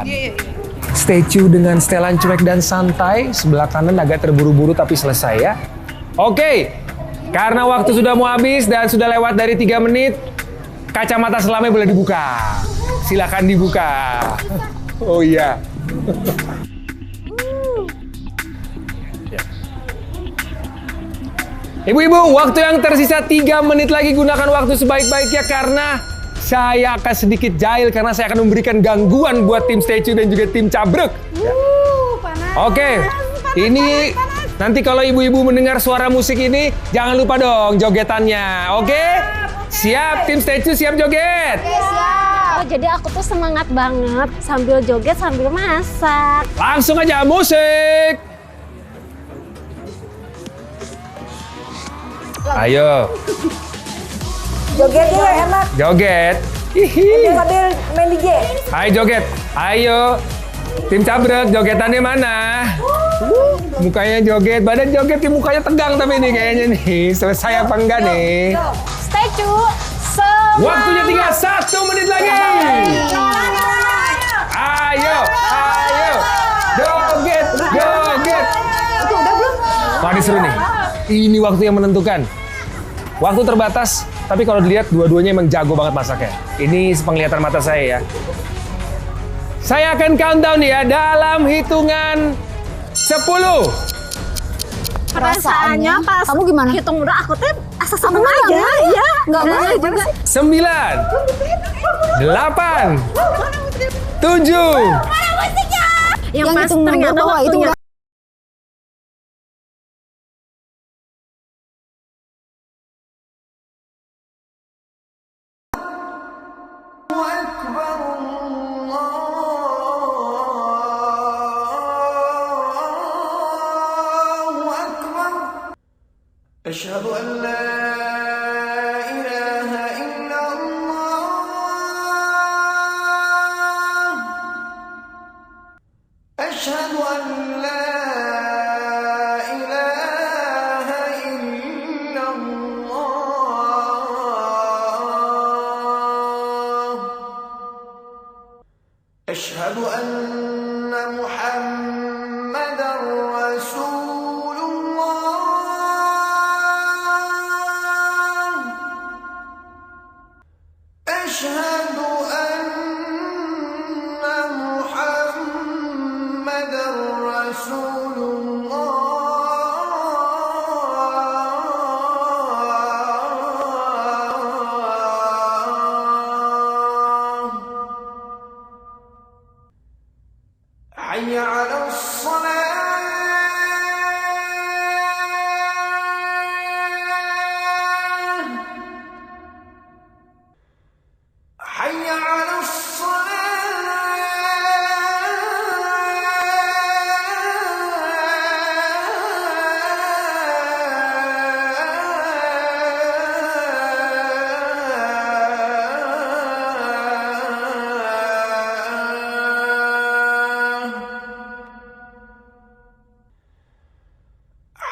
Stay tune dengan setelan cuek dan santai. Sebelah kanan agak terburu-buru tapi selesai ya. Oke, karena waktu sudah mau habis dan sudah lewat dari 3 menit, kacamata selamnya boleh dibuka. Silakan dibuka. Oh iya. Ibu-ibu, waktu yang tersisa 3 menit lagi, gunakan waktu sebaik-baiknya karena saya akan sedikit jahil karena saya akan memberikan gangguan buat tim Stay Tune dan juga tim Cabrek. Oke, ini nanti kalau ibu-ibu mendengar suara musik ini, jangan lupa dong jogetannya. Oke? Siap, tim Stay Tune siap joget? Oh, jadi aku tuh semangat banget sambil joget sambil masak. Langsung aja musik. Ayo. Jogetnya yang enak. Joget. Sambil main DJ. Ayo joget. Ayo. Tim Cabrek, jogetannya mana? Mukanya joget, badan joget, mukanya tegang tapi ini kayaknya nih. Selesai apa enggak nih? Stay tune. Semangat. Waktunya tinggal 1 menit lagi. Ayo. Joget. Itu udah belum? Wah, ini seru nih. Ini waktu yang menentukan. Waktu terbatas, tapi kalau dilihat dua-duanya emang jago banget masaknya. Ini sepenglihatan mata saya ya. Saya akan countdown ya dalam hitungan 10. Perasaannya pas kamu gimana? Hitung udah aku tuh asa sama Kamu aja. nggak Iya, Nggak boleh juga. 9, 8, 7. Yang pas hitung ternyata bawah itu waktunya. أشهد أن لا إله إلا الله أشهد أن لا إله إلا الله أشهد أن محمدا رسول الله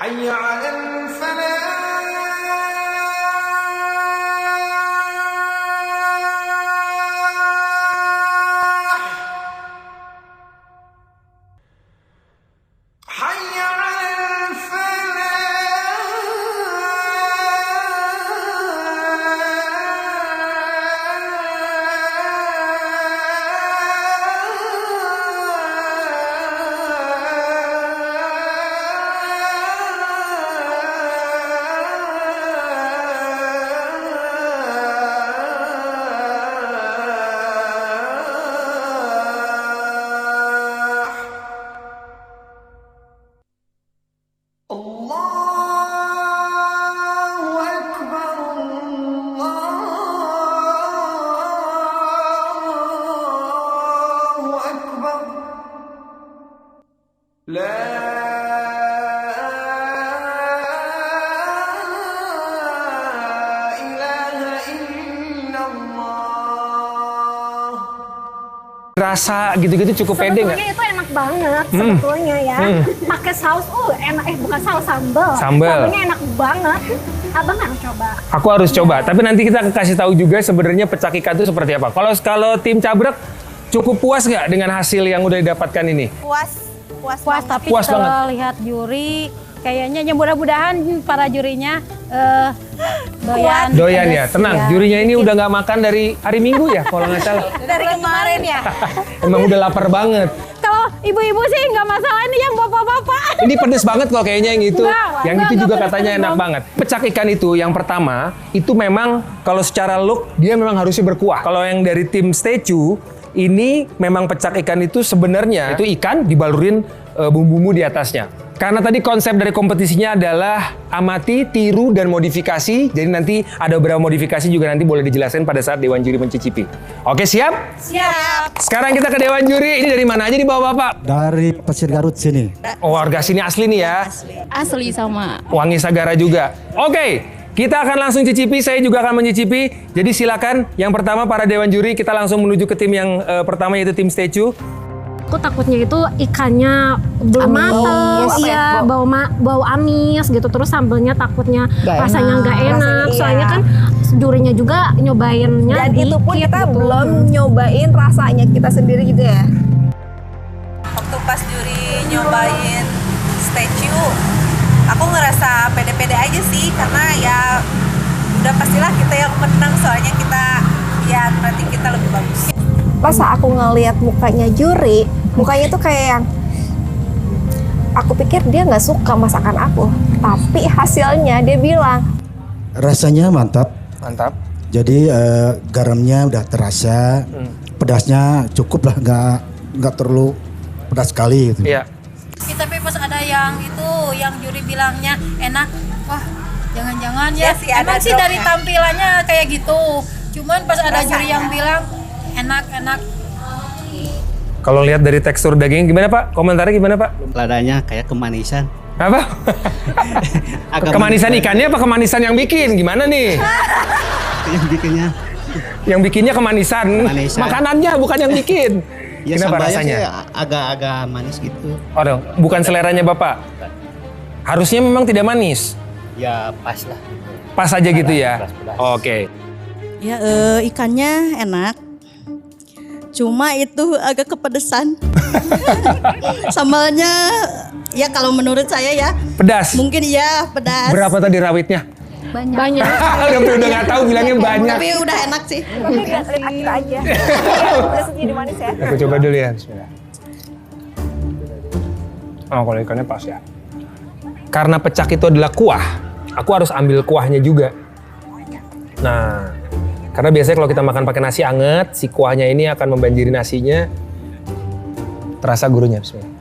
حي على الفلاح حي على Rasa gitu-gitu cukup pede nggak? Sebetulnya itu enak banget sebetulnya ya. Pakai saus, enak, bukan saus, sambal. Sambalnya enak banget. Abang harus coba. Aku harus coba, tapi nanti kita kasih tahu juga sebenarnya pecak ikan itu seperti apa. Kalau tim Cabrek cukup puas nggak dengan hasil yang udah didapatkan ini? Puas, tapi Puas kalau banget. lihat juri, kayaknya ya mudah-mudahan para jurinya Doyan ya, tenang. Jurinya ini udah nggak makan dari hari Minggu ya, kalau nggak salah. Dari kemarin ya. Emang udah lapar banget. Kalau ibu-ibu sih nggak masalah, ini yang bapak-bapak. Ini pedes banget kok kayaknya yang itu. Yang itu juga pedes, katanya enak banget. Pecak ikan itu yang pertama, itu memang kalau secara look dia memang harusnya berkuah. Kalau yang dari tim Stecu, ini memang pecak ikan itu sebenarnya itu ikan dibalurin bumbu-bumbu di atasnya. Karena tadi konsep dari kompetisinya adalah amati, tiru, dan modifikasi. Jadi nanti ada beberapa modifikasi juga nanti boleh dijelasin pada saat Dewan Juri mencicipi. Oke, siap? Siap. Sekarang kita ke Dewan Juri. Ini dari mana aja nih Bapak-Bapak? Dari Pasir Garut sini. Oh, warga sini asli nih ya? Asli sama. Wangi Sagara juga. Oke, kita akan langsung cicipi. Saya juga akan mencicipi. Jadi silakan. Yang pertama para Dewan Juri, kita langsung menuju ke tim yang pertama yaitu tim Stecu. Aku takutnya itu ikannya belum matang, iya bau amis gitu. Terus sambelnya takutnya rasanya nggak enak. Soalnya kan jurinya juga nyobainnya Dan itu pun kita gitu. belum nyobain rasanya kita sendiri gitu ya. Waktu pas juri nyobain Stecu, aku ngerasa pede-pede aja sih, karena ya udah pastilah kita yang menang, soalnya kita ya berarti kita lebih bagus. Pas aku ngeliat mukanya juri, mukanya tuh kayak yang aku pikir dia nggak suka masakan aku, tapi hasilnya dia bilang Rasanya mantap. Mantap. Jadi garamnya udah terasa, pedasnya cukup lah, nggak terlalu pedas sekali gitu. Iya. Tapi pas ada yang itu, yang juri bilangnya enak, wah jangan-jangan ya. Emang sih dari tampilannya kayak gitu. Cuman pas ada juri yang bilang enak. Kalau lihat dari tekstur daging gimana Pak? Komentarnya gimana Pak? Ladanya kayak kemanisan. Apa? Kemanisan ikannya apa kemanisan yang bikin? Gimana nih? Yang bikinnya. Yang bikinnya kemanisan. Makanannya bukan yang bikin. Ya, kenapa sambalnya rasanya? sih agak-agak manis gitu. Oh dong, bukan seleranya Bapak. Harusnya memang tidak manis. Ya pas lah. Pas aja gitu ya. Oke. Ya ikannya enak. Cuma itu agak kepedesan. Sambalnya ya kalau menurut saya ya. Pedas. Mungkin ya pedas. Berapa tadi rawitnya? Banyak. Udah nggak tahu bilangnya banyak. Tapi udah enak sih. Kita aja. Udah segini manis ya. Aku coba dulu ya. Bismillah. Oh, kalau ikannya pas ya. Karena pecak itu adalah kuah, aku harus ambil kuahnya juga. Nah, karena biasanya kalau kita makan pakai nasi anget, si kuahnya ini akan membanjiri nasinya. Terasa gurunya, bismillah.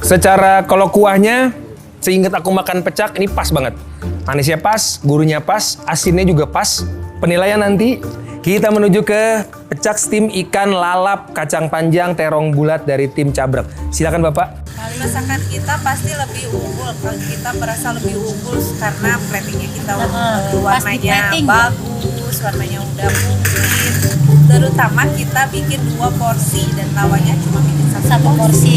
Secara kalau kuahnya, seingat aku makan pecak, ini pas banget. Manisnya pas, gurunya pas, asinnya juga pas. Penilaian nanti kita menuju ke pecak steam ikan lalap kacang panjang terong bulat dari tim Cabrek. Silakan Bapak. Masakan kita pasti lebih unggul. Kalau kita merasa lebih unggul karena platingnya kita warnanya bagus, warnanya udah mungkin. Terutama kita bikin 2 porsi dan lawannya cuma bikin 1 porsi.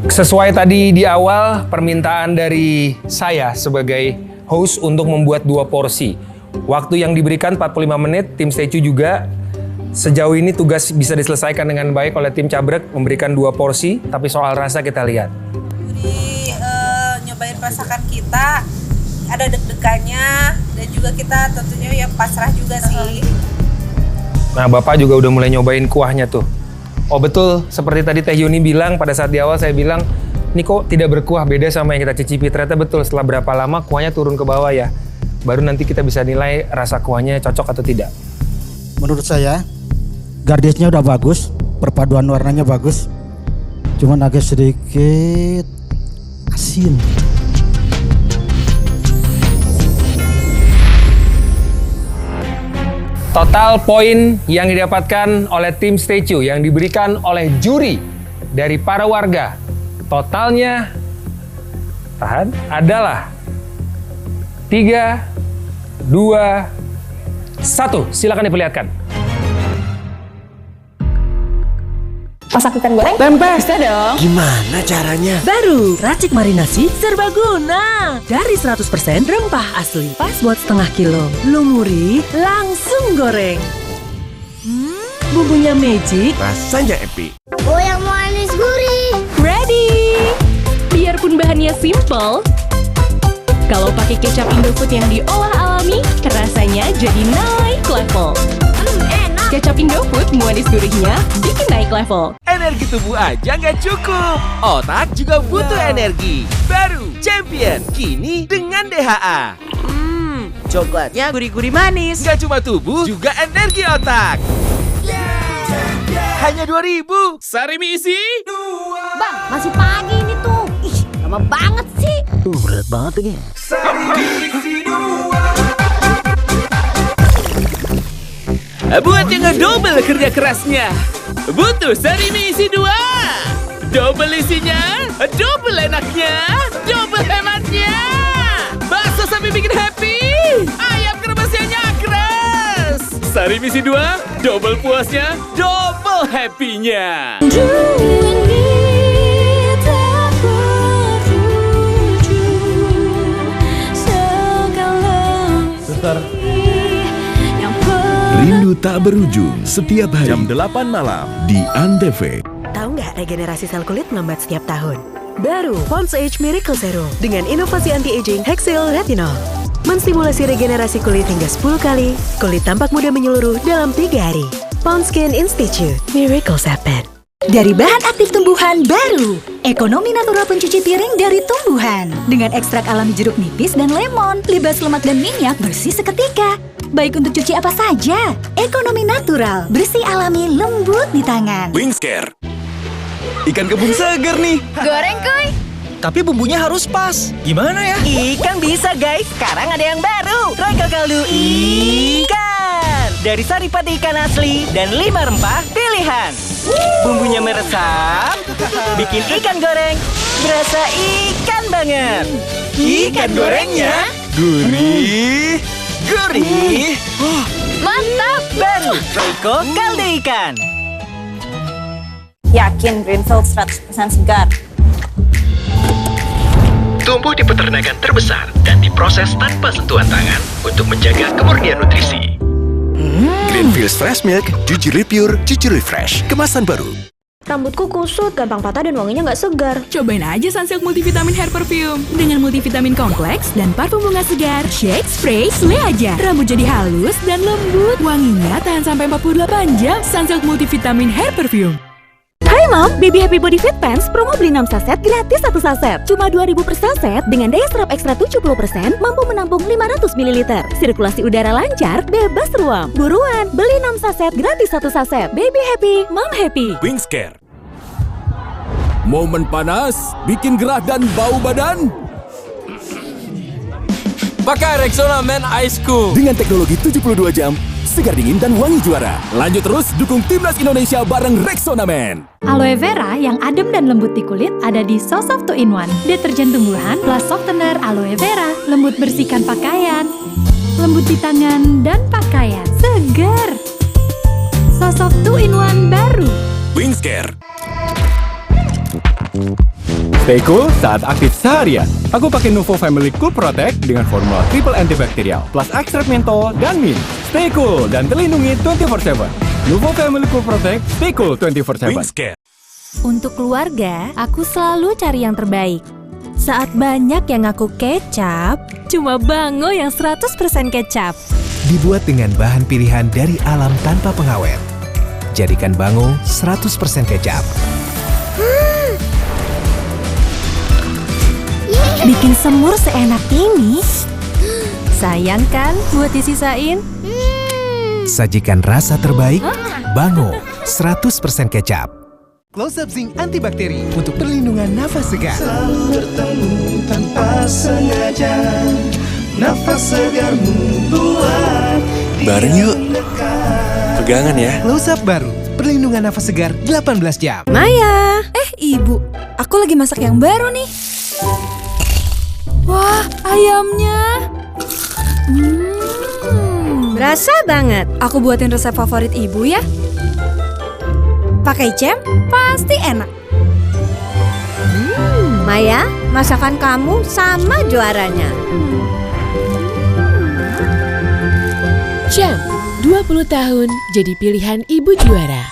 Sesuai tadi di awal permintaan dari saya sebagai host untuk membuat 2 porsi. Waktu yang diberikan 45 menit, tim Stay Chew juga sejauh ini tugas bisa diselesaikan dengan baik oleh tim Cabrek memberikan 2 porsi, tapi soal rasa kita lihat. Jadi nyobain masakan kita ada deg-degannya dan juga kita tentunya ya pasrah juga sih. Nah, Bapak juga udah mulai nyobain kuahnya tuh. Oh betul, seperti tadi Teh Yuni bilang pada saat di awal saya bilang, ini kok tidak berkuah, beda sama yang kita cicipi. Ternyata betul, setelah berapa lama kuahnya turun ke bawah ya. Baru nanti kita bisa nilai rasa kuahnya cocok atau tidak. Menurut saya, gardesnya udah bagus, perpaduan warnanya bagus. Cuman agak sedikit asin. Total poin yang didapatkan oleh tim Stay Chew yang diberikan oleh juri dari para warga totalnya adalah 3, 2, 1. Silakan diperlihatkan. Masak ikan goreng? Tempe. Bisa dong. Gimana caranya? Baru racik marinasi serbaguna. Dari 100% rempah asli. Pas buat setengah kilo. Lumuri, langsung goreng. Bumbunya magic. Rasanya epic. Yang manis gurih. Ready! Biarpun bahannya simple, kalau pakai kecap Indofood yang diolah alami, rasanya jadi naik level. Enak. Kecap Indofood manis gurihnya bikin naik level. Energi tubuh aja nggak cukup, otak juga butuh energi. Baru Champion, kini dengan DHA. Coklatnya gurih-gurih manis. Nggak cuma tubuh, juga energi otak. Hanya 2.000. Sarimi isi 2. Bang, masih pagi ini tuh. Ih, lama banget sih. Berat banget ini. Sarimi isi 2. Buat yang ngedouble kerja kerasnya, butuh Sarimi isi 2. Double isinya, double enaknya, double hematnya. Bakso sapi bikin happy, ayam kremasnya nyakres. Sarimi isi 2, double puasnya, double happy-nya. Suster. Rindu tak berujung setiap hari jam 8 malam di ANTV. Tahu nggak regenerasi sel kulit melambat setiap tahun? Baru Pond's Age Miracle Serum dengan inovasi anti-aging Hexyl Retinol. Menstimulasi regenerasi kulit hingga 10 kali, kulit tampak muda menyeluruh dalam 3 hari. Pond's Skin Institute Miracle Happen. Dari bahan aktif tumbuhan baru, ekonomi natural pencuci piring dari tumbuhan. Dengan ekstrak alami jeruk nipis dan lemon, libas lemak dan minyak bersih seketika. Baik untuk cuci apa saja, ekonomi natural, bersih alami, lembut di tangan. Wingscare. Ikan kebun segar nih. Goreng kuy. Tapi bumbunya harus pas. Gimana ya? Ikan bisa guys, sekarang ada yang baru. Royco kaldu ikan. Dari sari pati ikan asli dan 5 rempah pilihan. Bumbunya meresap, bikin ikan goreng berasa ikan banget. Ikan gorengnya gurih. Gurih. Mantap. Baru Royco kaldu ikan. Yakin Greenfield 100% segar. Tumbuh di peternakan terbesar dan diproses tanpa sentuhan tangan untuk menjaga kemurnian nutrisi. Greenfields Fresh Milk, Jujuri Pure, Jujuri Fresh, kemasan baru. Rambutku kusut, gampang patah dan wanginya nggak segar. Cobain aja Sunsilk Multivitamin Hair Perfume. Dengan multivitamin kompleks dan parfum bunga segar, shake, spray, sway aja. Rambut jadi halus dan lembut. Wanginya tahan sampai 48 jam. Sunsilk Multivitamin Hair Perfume. Hai Mom, Baby Happy Body Fit Pants promo beli 6 saset gratis 1 saset. Cuma 2.000 per saset dengan daya serap ekstra 70% mampu menampung 500 ml. Sirkulasi udara lancar, bebas ruam. Buruan, beli 6 saset gratis 1 saset. Baby happy, Mom happy. Wingscare. Momen panas, bikin gerah dan bau badan. Pakai Rexona Men Ice Cool. Dengan teknologi 72 jam, segar dingin dan wangi juara. Lanjut terus dukung Timnas Indonesia bareng Rexona Men. Aloe vera yang adem dan lembut di kulit ada di Sosoft 2-in-1. Deterjen tumbuhan plus softener aloe vera. Lembut bersihkan pakaian, lembut di tangan dan pakaian. Segar. Sosoft 2-in-1 baru. Wingscare. Stay cool saat aktif seharian. Aku pakai Nuvo Family Cool Protect dengan formula triple antibakterial plus ekstrak mentol dan mint. Stay cool dan terlindungi 24/7. Nuvo Family Cool Protect, stay cool 24/7. Untuk keluarga, aku selalu cari yang terbaik. Saat banyak yang ngaku kecap, cuma Bango yang 100% kecap. Dibuat dengan bahan pilihan dari alam tanpa pengawet. Jadikan Bango 100% kecap. Bikin semur seenak ini. Sayang kan buat disisain? Sajikan rasa terbaik, Bango 100% kecap. Close Up Zinc Antibakteri untuk perlindungan nafas segar. Selalu bertemu tanpa sengaja, nafas segarmu buat Bareng yuk. Pegangan ya. Close Up baru, perlindungan nafas segar 18 jam. Maya, ibu, aku lagi masak yang baru nih. Wah, ayamnya. Berasa banget. Aku buatin resep favorit ibu ya. Pakai jam, pasti enak. Maya, masakan kamu sama juaranya. Jam, 20 tahun jadi pilihan ibu juara.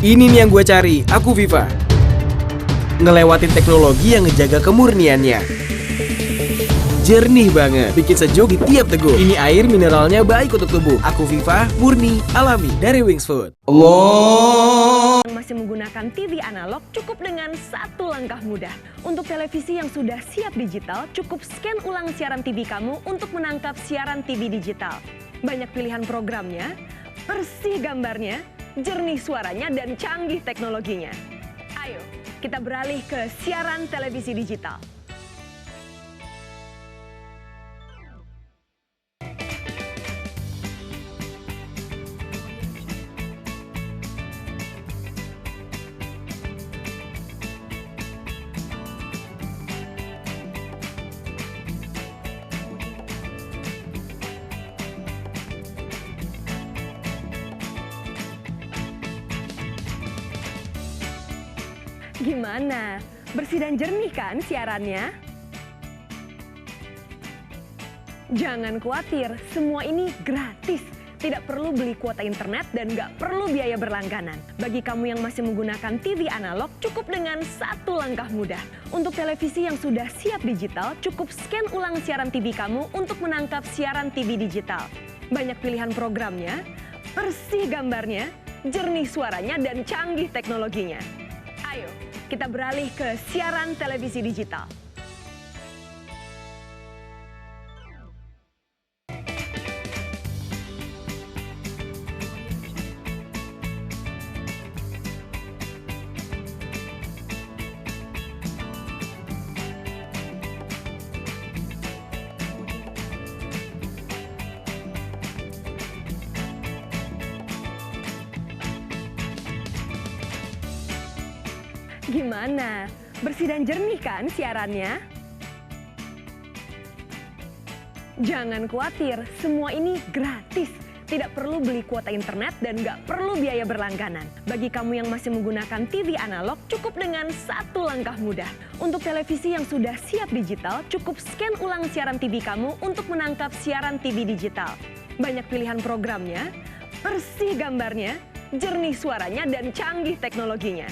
Ini nih yang gue cari, aku Viva. Ngelewatin teknologi yang ngejaga kemurniannya. Jernih banget, bikin sejuk di tiap teguk. Ini air mineralnya baik untuk tubuh. Aku Viva, murni, alami dari Wings Food. Allah. Yang masih menggunakan TV analog cukup dengan satu langkah mudah. Untuk televisi yang sudah siap digital, cukup scan ulang siaran TV kamu untuk menangkap siaran TV digital. Banyak pilihan programnya, bersih gambarnya, jernih suaranya, dan canggih teknologinya. Ayo, kita beralih ke siaran televisi digital. Gimana? Bersih dan jernih kan siarannya? Jangan khawatir, semua ini gratis. Tidak perlu beli kuota internet dan nggak perlu biaya berlangganan. Bagi kamu yang masih menggunakan TV analog, cukup dengan satu langkah mudah. Untuk televisi yang sudah siap digital, cukup scan ulang siaran TV kamu untuk menangkap siaran TV digital. Banyak pilihan programnya, bersih gambarnya, jernih suaranya, dan canggih teknologinya. Ayo, kita beralih ke siaran televisi digital. Gimana? Bersih dan jernih kan siarannya? Jangan khawatir, semua ini gratis. Tidak perlu beli kuota internet dan nggak perlu biaya berlangganan. Bagi kamu yang masih menggunakan TV analog, cukup dengan satu langkah mudah. Untuk televisi yang sudah siap digital, cukup scan ulang siaran TV kamu untuk menangkap siaran TV digital. Banyak pilihan programnya, bersih gambarnya, jernih suaranya, dan canggih teknologinya.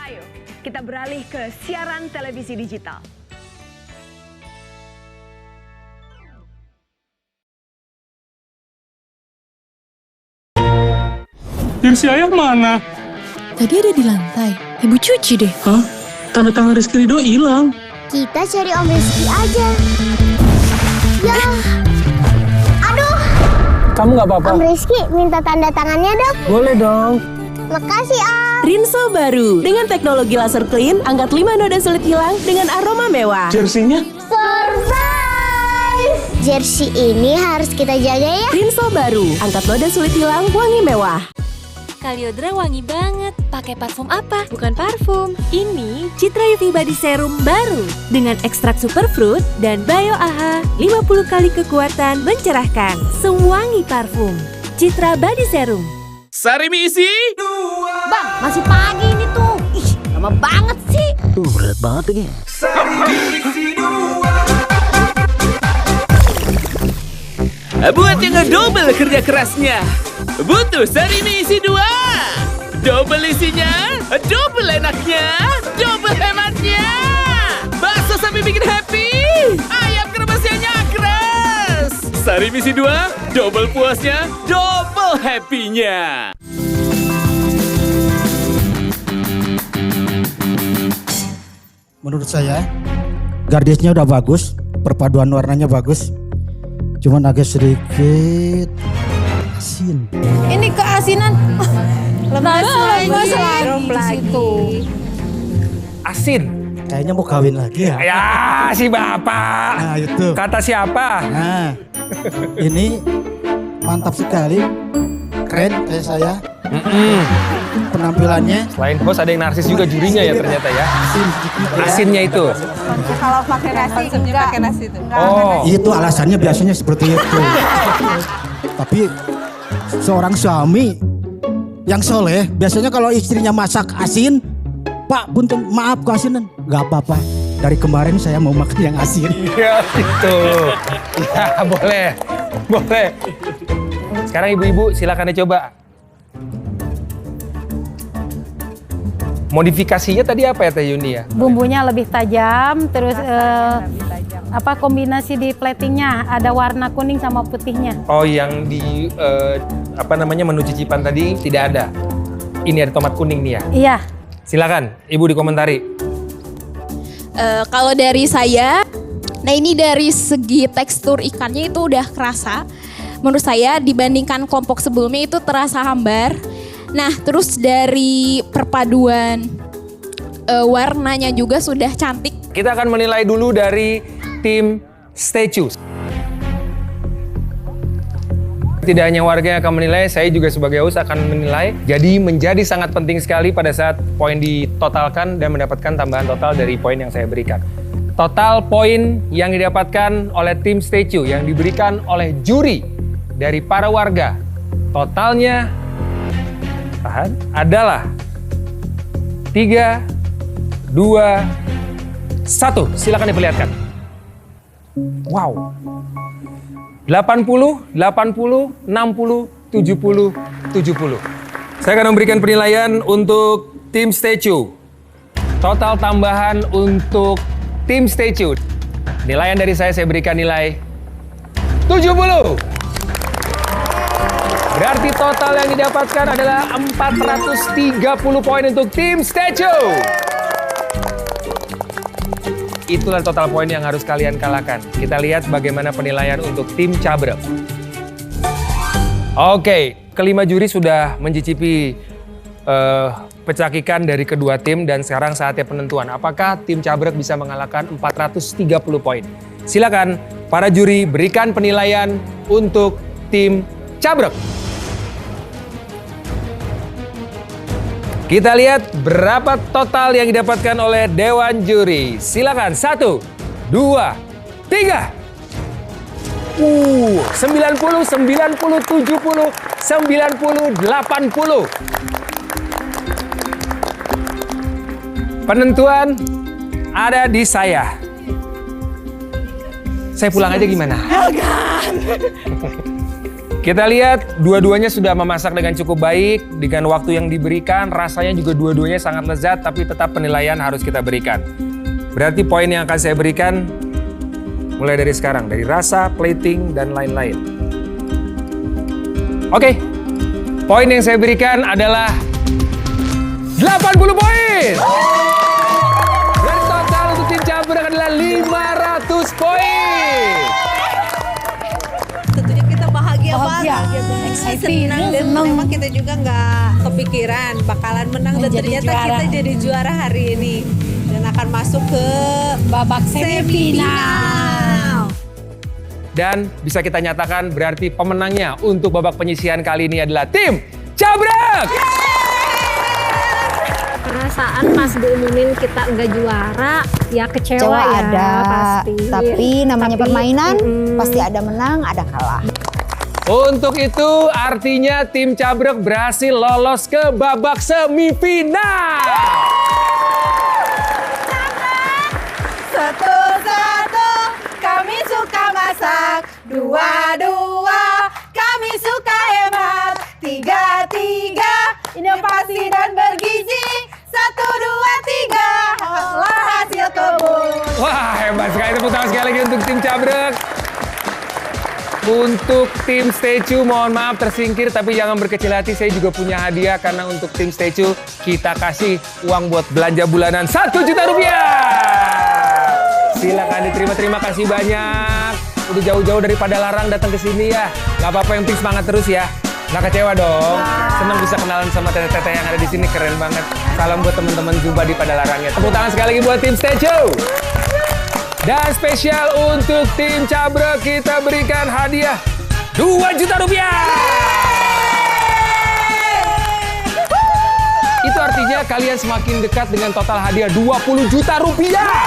Ayo, kita beralih ke siaran televisi digital. Jersey ayah mana? Tadi ada di lantai. Ibu cuci deh. Hah? Tanda tangan Rizky Ridho hilang. Kita cari Om Rizky aja. Ya. Aduh. Kamu nggak apa-apa? Om Rizky minta tanda tangannya dong. Boleh dong. Makasih Om. Rinso baru dengan teknologi laser clean, angkat 5 noda sulit hilang dengan aroma mewah. Jersey-nya? Surprise! Jersey ini harus kita jaga ya. Rinso baru, angkat noda sulit hilang, wangi mewah. Kaliodra wangi banget. Pakai parfum apa? Bukan parfum. Ini Citra UV Body Serum baru dengan ekstrak superfruit dan Bio AHA 50 kali kekuatan mencerahkan. Sewangi parfum. Citra Body Serum. Sarimi isi. Bang, masih pagi ini tuh. Ih, lama banget sih. Berat banget ini. Buat yang double kerja kerasnya, butuh Sarimi isi 2. Double isinya, double enaknya, double hematnya. Bakso sampai bikin happy, ayam kremasnya keras. Sarimi isi 2, double puasnya, double happy-nya. Menurut saya, gardesnya udah bagus, perpaduan warnanya bagus. Cuman agak sedikit asin. Ini keasinan. Lemas lagi. Asin. Kayaknya mau kawin lagi ya. Ya, si bapak. Nah itu. Kata siapa? Nah, ini mantap sekali. Keren kayak saya. Penampilannya. Selain host ada yang narsis juga jurinya ya ternyata ya. Asinnya itu. Kalau pakai nasi enggak. Pakai nasi itu. Oh. Itu alasannya biasanya seperti itu. Tapi seorang suami yang soleh biasanya kalau istrinya masak asin, Pak, punten maaf keasinan. Gak apa-apa. Dari kemarin saya mau makan yang asin. Ya itu. Ya boleh. Boleh. Sekarang ibu-ibu silakan dicoba. Modifikasinya tadi apa ya Teh Yuni ya? Bumbunya lebih tajam, terus kombinasi di platingnya ada warna kuning sama putihnya. Oh, yang di menu cicipan tadi tidak ada. Ini ada tomat kuning nih ya? Iya. Silakan, Ibu dikomentari. Kalau dari saya, nah ini dari segi tekstur ikannya itu udah kerasa. Menurut saya dibandingkan kelompok sebelumnya itu terasa hambar. Nah, terus dari perpaduan warnanya juga sudah cantik. Kita akan menilai dulu dari tim Statue. Tidak hanya warga yang akan menilai, saya juga sebagai host akan menilai. Jadi menjadi sangat penting sekali pada saat poin ditotalkan dan mendapatkan tambahan total dari poin yang saya berikan. Total poin yang didapatkan oleh tim Statue yang diberikan oleh juri dari para warga, totalnya adalah 3, 2, 1. Silakan diperlihatkan. Wow. 80, 80, 60, 70, 70. Saya akan memberikan penilaian untuk tim Statue. Total tambahan untuk tim Statue. Nilaian dari saya berikan nilai 70. Berarti total yang didapatkan adalah 430 poin untuk tim Statue. Itulah total poin yang harus kalian kalahkan. Kita lihat bagaimana penilaian untuk tim Cabrek. Oke, kelima juri sudah mencicipi pecakikan dari kedua tim dan sekarang saatnya penentuan. Apakah tim Cabrek bisa mengalahkan 430 poin? Silakan para juri berikan penilaian untuk tim Cabrek. Kita lihat berapa total yang didapatkan oleh Dewan Juri. Silakan, 1, 2, 3. 90, 90, 70, 90, 80. Penentuan ada di saya. Saya pulang aja gimana? Kita lihat dua-duanya sudah memasak dengan cukup baik, dengan waktu yang diberikan, rasanya juga dua-duanya sangat lezat, tapi tetap penilaian harus kita berikan. Berarti poin yang akan saya berikan mulai dari sekarang, dari rasa, plating, dan lain-lain. Oke, poin yang saya berikan adalah 80 poin! Dan total untuk tim Cabrek adalah 500 poin! Bahagia gitu, senang dan memang kita juga nggak kepikiran bakalan menang dan ternyata kita jadi juara hari ini dan akan masuk ke babak semifinal. Dan bisa kita nyatakan berarti pemenangnya untuk babak penyisihan kali ini adalah tim Cabrak! Perasaan pas diumumin kita nggak juara, ya kecewa ya ada, pasti. Tapi namanya permainan, pasti ada menang, ada kalah. Untuk itu artinya tim Cabrak berhasil lolos ke babak semifinal. Satu-satu kami suka masak, dua-dua kami suka hemat, tiga-tiga inovasi dan bergizi, 1, 2, 3 olah hasil kebun. Wah, hebat sekali. Tepuk tangan sekali lagi untuk tim Cabrak. Untuk tim Statue, mohon maaf tersingkir, tapi jangan berkecil hati, saya juga punya hadiah karena untuk tim Statue kita kasih uang buat belanja bulanan 1 juta rupiah. Silakan diterima, terima kasih banyak. Udah jauh-jauh dari Padalarang datang ke sini ya. Gak apa-apa, yang penting semangat terus ya. Gak kecewa dong. Senang bisa kenalan sama teteh-teteh yang ada di sini, keren banget. Salam buat teman-teman Zumba di Padalarangnya. Tepuk tangan sekali lagi buat tim Statue. Dan spesial untuk tim Cabrak kita berikan hadiah 2 juta rupiah. Itu artinya kalian semakin dekat dengan total hadiah 20 juta rupiah.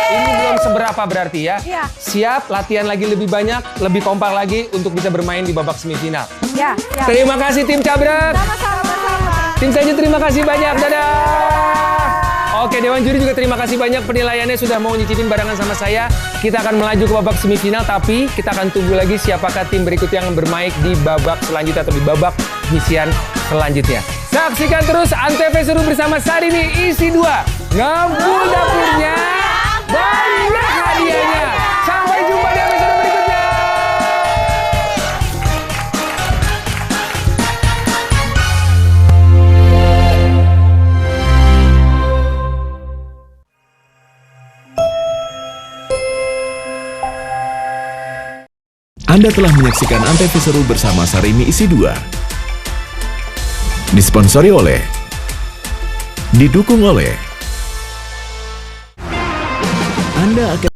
Ini belum seberapa berarti ya. Siap latihan lagi lebih banyak, lebih kompak lagi untuk bisa bermain di babak semifinal. Ya. Terima kasih tim Cabrak. Tim Statue terima kasih banyak. Dadah. Oke, Dewan Juri juga terima kasih banyak penilaiannya sudah mau nyicipin barengan sama saya. Kita akan melaju ke babak semifinal, tapi kita akan tunggu lagi siapakah tim berikutnya yang bermain di babak selanjutnya atau di babak penyisihan selanjutnya. Saksikan terus Antv Seru bersama Sarini isi 2. Ngempul dapurnya, banyak hadiahnya. Sampai jumpa di episode berikutnya. Anda telah menyaksikan Antv Seru bersama Sarimi isi 2. Disponsori oleh, didukung oleh, Anda akan